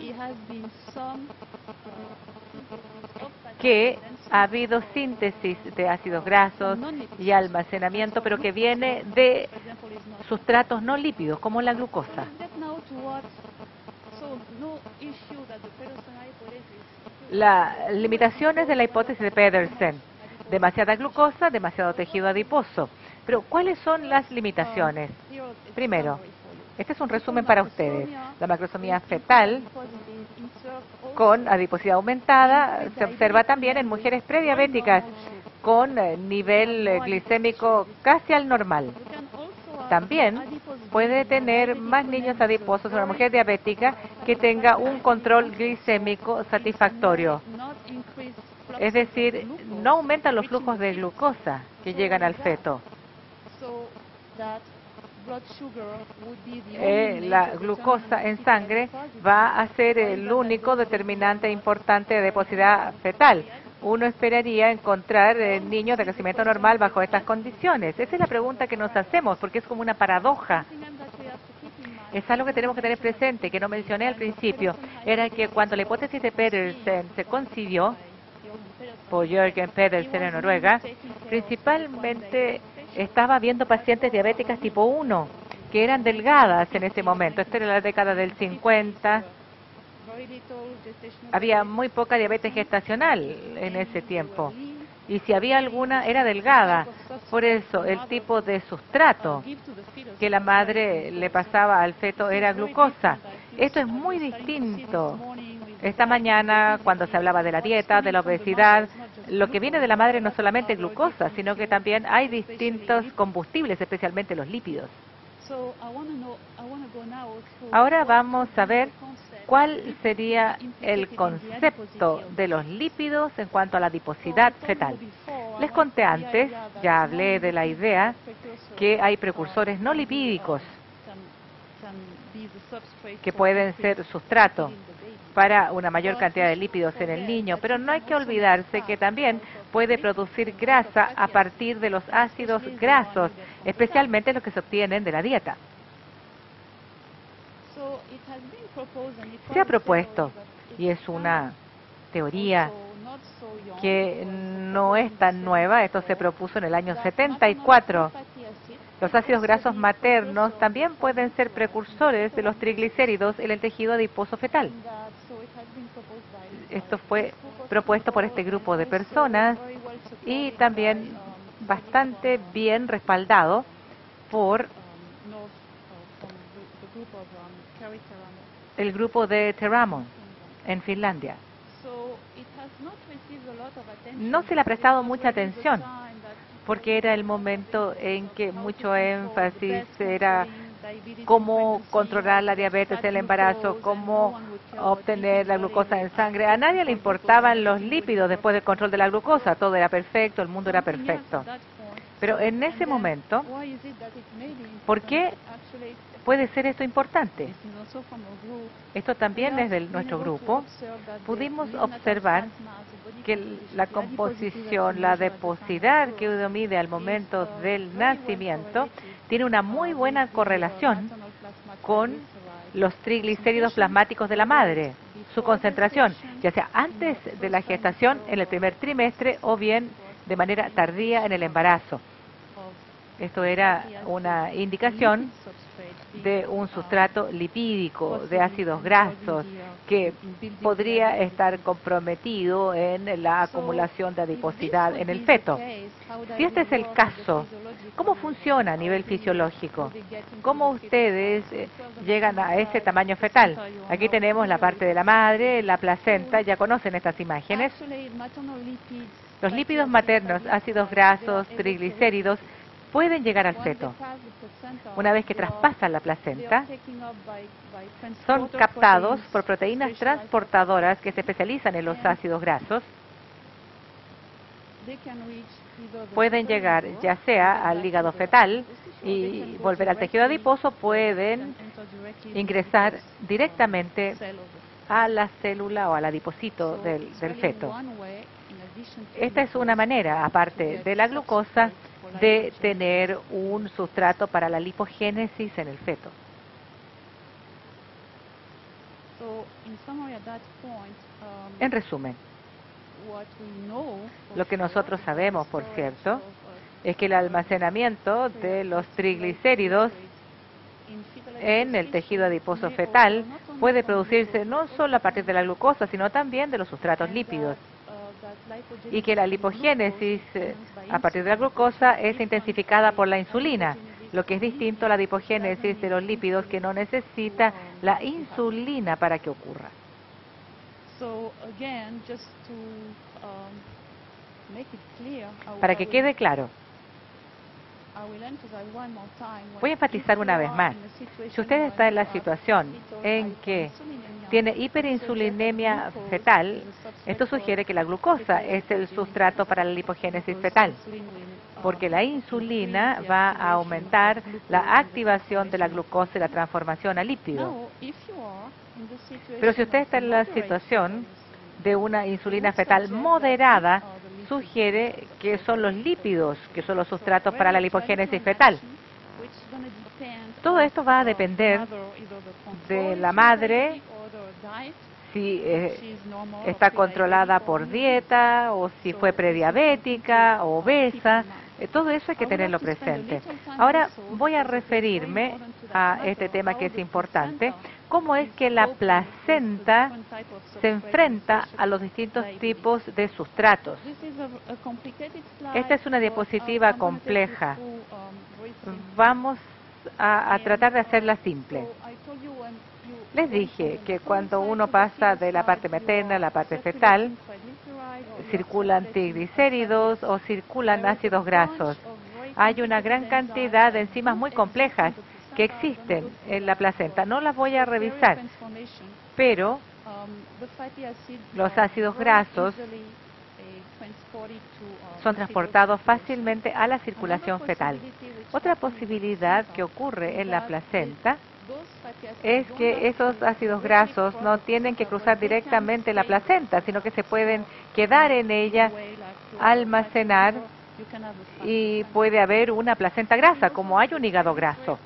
que ha habido síntesis de ácidos grasos y almacenamiento, pero que viene de sustratos no lípidos, como la glucosa. Las limitaciones de la hipótesis de Pedersen: demasiada glucosa, demasiado tejido adiposo. Pero, ¿cuáles son las limitaciones? Primero, este es un resumen para ustedes. La macrosomía fetal con adiposidad aumentada se observa también en mujeres prediabéticas con nivel glicémico casi al normal. También puede tener más niños adiposos en una mujer diabética que tenga un control glicémico satisfactorio. Es decir, no aumentan los flujos de glucosa que llegan al feto. La glucosa en sangre va a ser el único determinante importante de adiposidad fetal. Uno esperaría encontrar niños de crecimiento normal bajo estas condiciones. Esa es la pregunta que nos hacemos, porque es como una paradoja. Es algo que tenemos que tener presente, que no mencioné al principio. Era que cuando la hipótesis de Pedersen se concibió por Jørgen Pedersen en Noruega, principalmente estaba viendo pacientes diabéticas tipo 1, que eran delgadas en ese momento. Esta era la década del 50. Había muy poca diabetes gestacional en ese tiempo. Y si había alguna, era delgada. Por eso, el tipo de sustrato que la madre le pasaba al feto era glucosa. Esto es muy distinto. Esta mañana, cuando se hablaba de la dieta, de la obesidad, lo que viene de la madre no solamente es glucosa, sino que también hay distintos combustibles, especialmente los lípidos. Ahora vamos a ver cuál sería el concepto de los lípidos en cuanto a la adiposidad fetal. Les conté antes, ya hablé de la idea que hay precursores no lipídicos que pueden ser sustrato para una mayor cantidad de lípidos en el niño, pero no hay que olvidarse que también puede producir grasa a partir de los ácidos grasos, especialmente los que se obtienen de la dieta. Se ha propuesto, y es una teoría que no es tan nueva, esto se propuso en el año 74. Los ácidos grasos maternos también pueden ser precursores de los triglicéridos en el tejido adiposo fetal. Esto fue propuesto por este grupo de personas y también bastante bien respaldado por el grupo de Teramon en Finlandia. No se le ha prestado mucha atención porque era el momento en que mucho énfasis era cómo controlar la diabetes, el embarazo, cómo obtener la glucosa en sangre. A nadie le importaban los lípidos después del control de la glucosa. Todo era perfecto, el mundo era perfecto. Pero en ese momento, ¿por qué puede ser esto importante? Esto también es de nuestro grupo. Pudimos observar que la composición, la adiposidad que uno mide al momento del nacimiento tiene una muy buena correlación con los triglicéridos plasmáticos de la madre, su concentración, ya sea antes de la gestación, en el primer trimestre, o bien de manera tardía en el embarazo. Esto era una indicación de un sustrato lipídico, de ácidos grasos, que podría estar comprometido en la acumulación de adiposidad en el feto. Si este es el caso, ¿cómo funciona a nivel fisiológico? ¿Cómo ustedes llegan a ese tamaño fetal? Aquí tenemos la parte de la madre, la placenta, ya conocen estas imágenes. Los lípidos maternos, ácidos grasos, triglicéridos, pueden llegar al feto. Una vez que traspasan la placenta, son captados por proteínas transportadoras que se especializan en los ácidos grasos. Pueden llegar ya sea al hígado fetal y volver al tejido adiposo, pueden ingresar directamente a la célula o al adipocito del feto. Esta es una manera, aparte de la glucosa, de tener un sustrato para la lipogénesis en el feto. En resumen, lo que nosotros sabemos, por cierto, es que el almacenamiento de los triglicéridos en el tejido adiposo fetal puede producirse no solo a partir de la glucosa, sino también de los sustratos lípidos. Y que la lipogénesis a partir de la glucosa es intensificada por la insulina, lo que es distinto a la lipogénesis de los lípidos, que no necesita la insulina para que ocurra. Para que quede claro, voy a enfatizar una vez más. Si usted está en la situación en que tiene hiperinsulinemia fetal, esto sugiere que la glucosa es el sustrato para la lipogénesis fetal, porque la insulina va a aumentar la activación de la glucosa y la transformación a lípido. Pero si usted está en la situación de una insulina fetal moderada, sugiere que son los lípidos que son los sustratos para la lipogénesis fetal. Todo esto va a depender de la madre, si está controlada por dieta o si fue prediabética o obesa. Todo eso hay que tenerlo presente. Ahora voy a referirme a este tema que es importante. ¿Cómo es que la placenta se enfrenta a los distintos tipos de sustratos? Esta es una diapositiva compleja. Vamos a tratar de hacerla simple. Les dije que cuando uno pasa de la parte materna a la parte fetal, circulan triglicéridos o circulan ácidos grasos. Hay una gran cantidad de enzimas muy complejas que existen en la placenta. No las voy a revisar, pero los ácidos grasos son transportados fácilmente a la circulación fetal. Otra posibilidad que ocurre en la placenta es que esos ácidos grasos no tienen que cruzar directamente la placenta, sino que se pueden quedar en ella, almacenar, y puede haber una placenta grasa, como hay un hígado graso.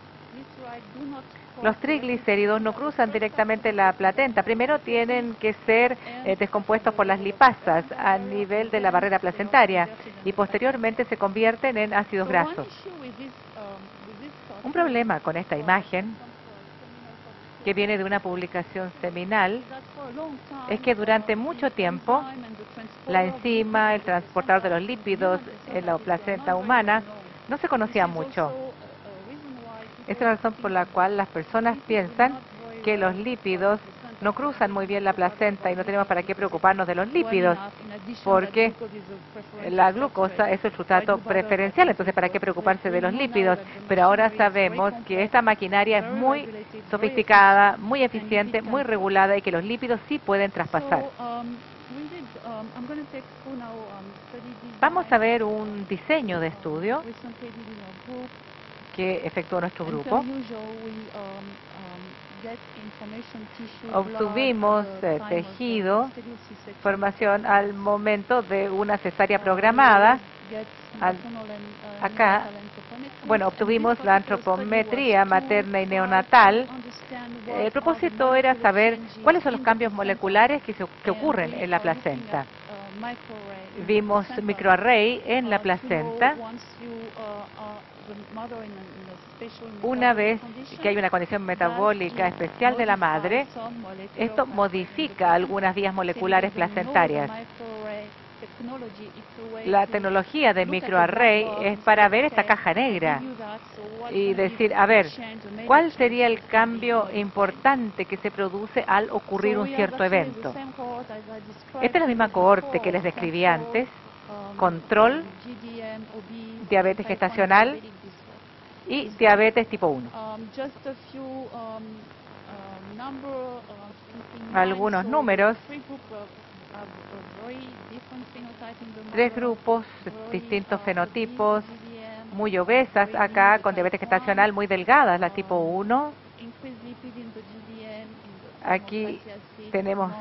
Los triglicéridos no cruzan directamente la placenta. Primero tienen que ser descompuestos por las lipasas a nivel de la barrera placentaria y posteriormente se convierten en ácidos grasos. Un problema con esta imagen, que viene de una publicación seminal, es que durante mucho tiempo la enzima, el transportador de los lípidos en la placenta humana, no se conocía mucho. Esa es la razón por la cual las personas piensan que los lípidos no cruzan muy bien la placenta y no tenemos para qué preocuparnos de los lípidos, porque la glucosa es el sustrato preferencial, entonces para qué preocuparse de los lípidos. Pero ahora sabemos que esta maquinaria es muy sofisticada, muy eficiente, muy regulada y que los lípidos sí pueden traspasar. Vamos a ver un diseño de estudio que efectuó nuestro grupo. Obtuvimos tejido, información al momento de una cesárea programada. Acá, bueno, obtuvimos la antropometría materna y neonatal. El propósito era saber cuáles son los cambios moleculares que ocurren en la placenta. Vimos microarray en la placenta. Una vez que hay una condición metabólica especial de la madre, esto modifica algunas vías moleculares placentarias. La tecnología de microarray es para ver esta caja negra y decir, a ver, ¿cuál sería el cambio importante que se produce al ocurrir un cierto evento? Esta es la misma cohorte que les describí antes: control, diabetes gestacional, y diabetes tipo 1. Algunos números, 3 grupos, distintos fenotipos, muy obesas acá, con diabetes gestacional, muy delgadas, la tipo 1. Aquí tenemos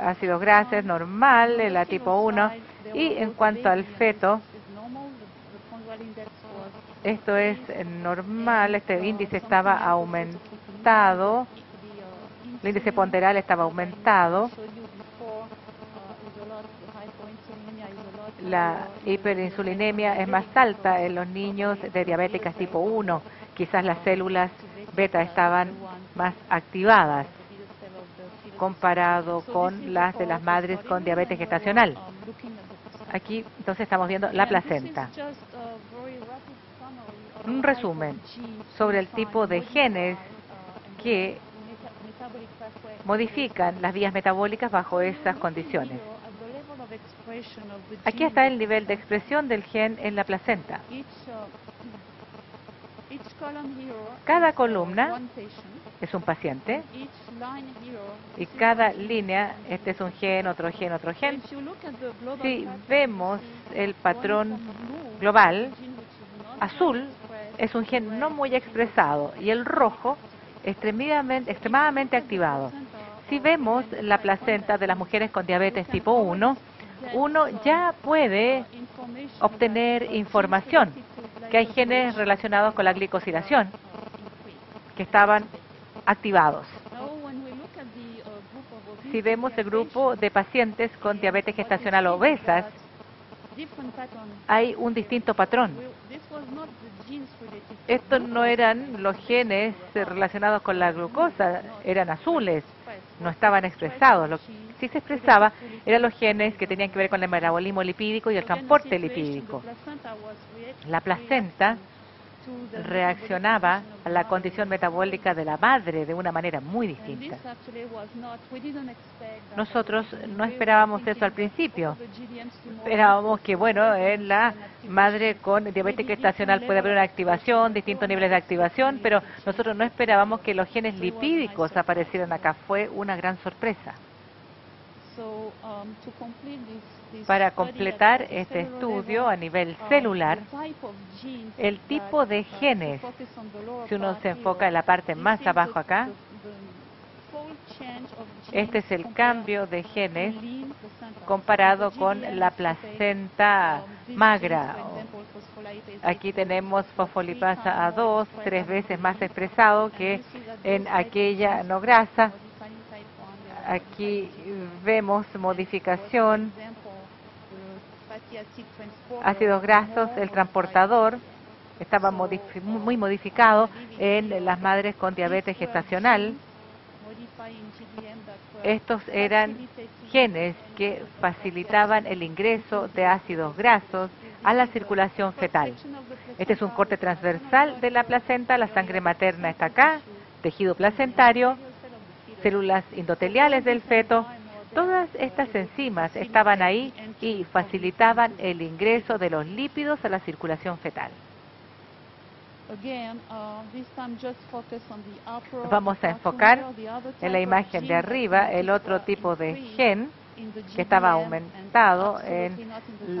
ácidos grasos normal, la tipo 1. Y en cuanto al feto, esto es normal, este índice estaba aumentado, el índice ponderal estaba aumentado, la hiperinsulinemia es más alta en los niños de diabéticas tipo 1, quizás las células beta estaban más activadas comparado con las de las madres con diabetes gestacional. Aquí entonces estamos viendo la placenta. Un resumen sobre el tipo de genes que modifican las vías metabólicas bajo esas condiciones. Aquí está el nivel de expresión del gen en la placenta. Cada columna es un paciente y cada línea, este es un gen, otro gen, otro gen. Si vemos el patrón global, azul es un gen no muy expresado y el rojo extremadamente activado. Si vemos la placenta de las mujeres con diabetes tipo 1, uno ya puede obtener información que hay genes relacionados con la glicosilación que estaban activados. Si vemos el grupo de pacientes con diabetes gestacional obesas, hay un distinto patrón. Estos no eran los genes relacionados con la glucosa, eran azules, no estaban expresados. Lo que sí se expresaba eran los genes que tenían que ver con el metabolismo lipídico y el transporte lipídico. La placenta reaccionaba a la condición metabólica de la madre de una manera muy distinta. Nosotros no esperábamos eso al principio. Esperábamos que, bueno, en la madre con diabetes gestacional puede haber una activación, distintos niveles de activación, pero nosotros no esperábamos que los genes lipídicos aparecieran acá. Fue una gran sorpresa. Para completar este estudio a nivel celular, el tipo de genes, si uno se enfoca en la parte más abajo acá, este es el cambio de genes comparado con la placenta magra. Aquí tenemos fosfolipasa A2, 3 veces más expresado que en aquella no grasa. Aquí vemos modificación, ácidos grasos, el transportador estaba muy modificado en las madres con diabetes gestacional. Estos eran genes que facilitaban el ingreso de ácidos grasos a la circulación fetal. Este es un corte transversal de la placenta, la sangre materna está acá, tejido placentario, células endoteliales del feto. Todas estas enzimas estaban ahí y facilitaban el ingreso de los lípidos a la circulación fetal. Vamos a enfocar en la imagen de arriba el otro tipo de gen que estaba aumentado en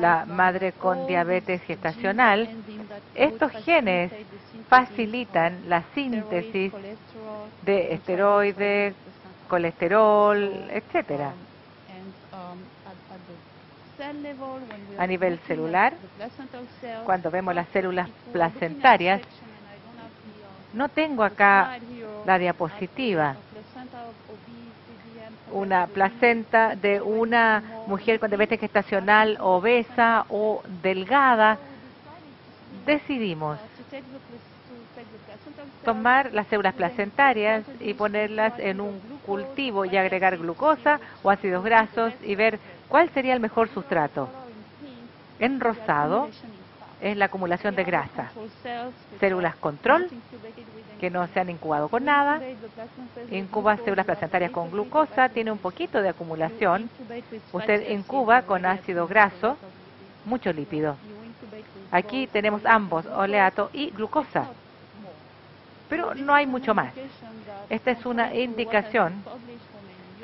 la madre con diabetes gestacional. Estos genes facilitan la síntesis de esteroides, colesterol, etcétera. A nivel celular, cuando vemos las células placentarias, no tengo acá la diapositiva. Una placenta de una mujer con diabetes gestacional obesa o delgada. Decidimos tomar las células placentarias y ponerlas en un cultivo y agregar glucosa o ácidos grasos y ver cuál sería el mejor sustrato. En rosado es la acumulación de grasa. Células control, que no se han incubado con nada. Incuba células placentarias con glucosa, tiene un poquito de acumulación. Usted incuba con ácido graso, mucho lípido. Aquí tenemos ambos, oleato y glucosa. Pero no hay mucho más. Esta es una indicación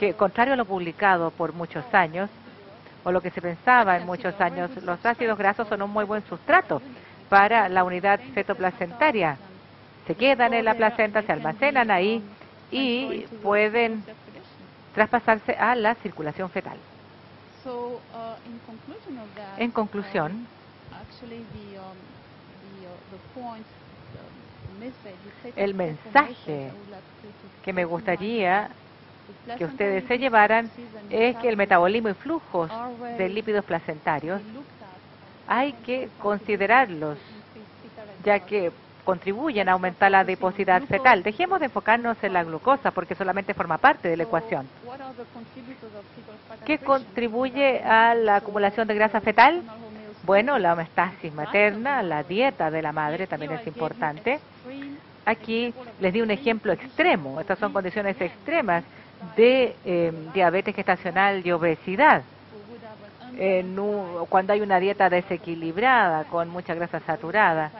que, contrario a lo publicado por muchos años, o lo que se pensaba en muchos años, los ácidos grasos son un muy buen sustrato para la unidad fetoplacentaria. Se quedan en la placenta, se almacenan ahí y pueden traspasarse a la circulación fetal. En conclusión, el mensaje que me gustaría que ustedes se llevaran es que el metabolismo y flujos de lípidos placentarios hay que considerarlos, ya que contribuyen a aumentar la adiposidad fetal. Dejemos de enfocarnos en la glucosa porque solamente forma parte de la ecuación. ¿Qué contribuye a la acumulación de grasa fetal? Bueno, la homeostasis materna, la dieta de la madre también es importante. Aquí les di un ejemplo extremo. Estas son condiciones extremas de diabetes gestacional y obesidad. Cuando hay una dieta desequilibrada con mucha grasa saturada,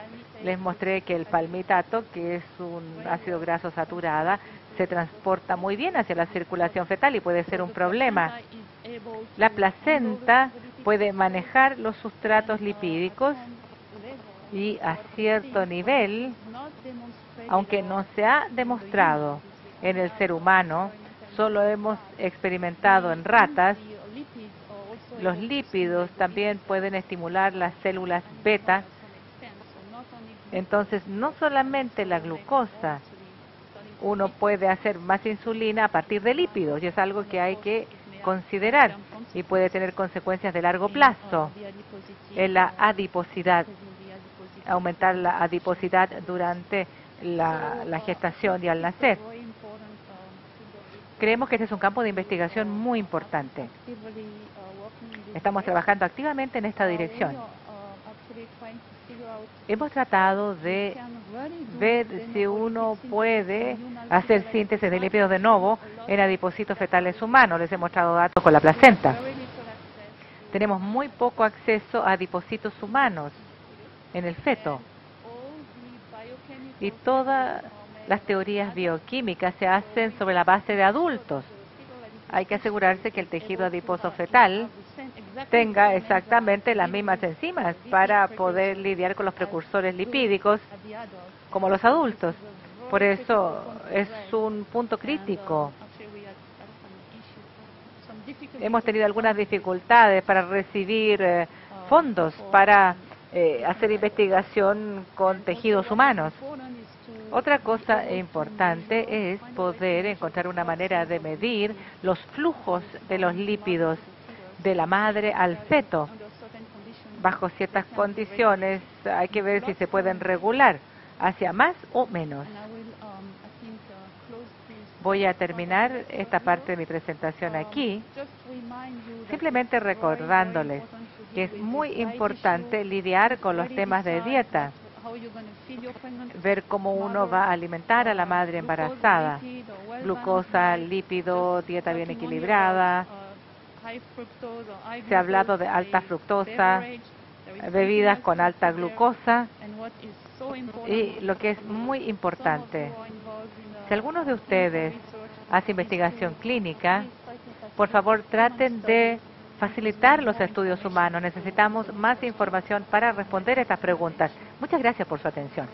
les mostré que el palmitato, que es un ácido graso saturada, se transporta muy bien hacia la circulación fetal y puede ser un problema. La placenta puede manejar los sustratos lipídicos y a cierto nivel, aunque no se ha demostrado en el ser humano, solo hemos experimentado en ratas, los lípidos también pueden estimular las células beta. Entonces, no solamente la glucosa, uno puede hacer más insulina a partir de lípidos y es algo que hay que considerar y puede tener consecuencias de largo plazo en la adiposidad, aumentar la adiposidad durante la gestación y al nacer. Creemos que este es un campo de investigación muy importante. Estamos trabajando activamente en esta dirección. Hemos tratado de ver si uno puede hacer síntesis de lípidos de nuevo en adipocitos fetales humanos. Les he mostrado datos con la placenta. Tenemos muy poco acceso a adipocitos humanos en el feto. Y todas las teorías bioquímicas se hacen sobre la base de adultos. Hay que asegurarse que el tejido adiposo fetal tenga exactamente las mismas enzimas para poder lidiar con los precursores lipídicos como los adultos. Por eso es un punto crítico. Hemos tenido algunas dificultades para recibir fondos para hacer investigación con tejidos humanos. Otra cosa importante es poder encontrar una manera de medir los flujos de los lípidos de la madre al feto. Bajo ciertas condiciones hay que ver si se pueden regular hacia más o menos. Voy a terminar esta parte de mi presentación aquí, simplemente recordándoles que es muy importante lidiar con los temas de dieta, ver cómo uno va a alimentar a la madre embarazada, glucosa, lípido, dieta bien equilibrada. Se ha hablado de alta fructosa, bebidas con alta glucosa y lo que es muy importante, si algunos de ustedes hacen investigación clínica, por favor traten de facilitar los estudios humanos. Necesitamos más información para responder estas preguntas. Muchas gracias por su atención.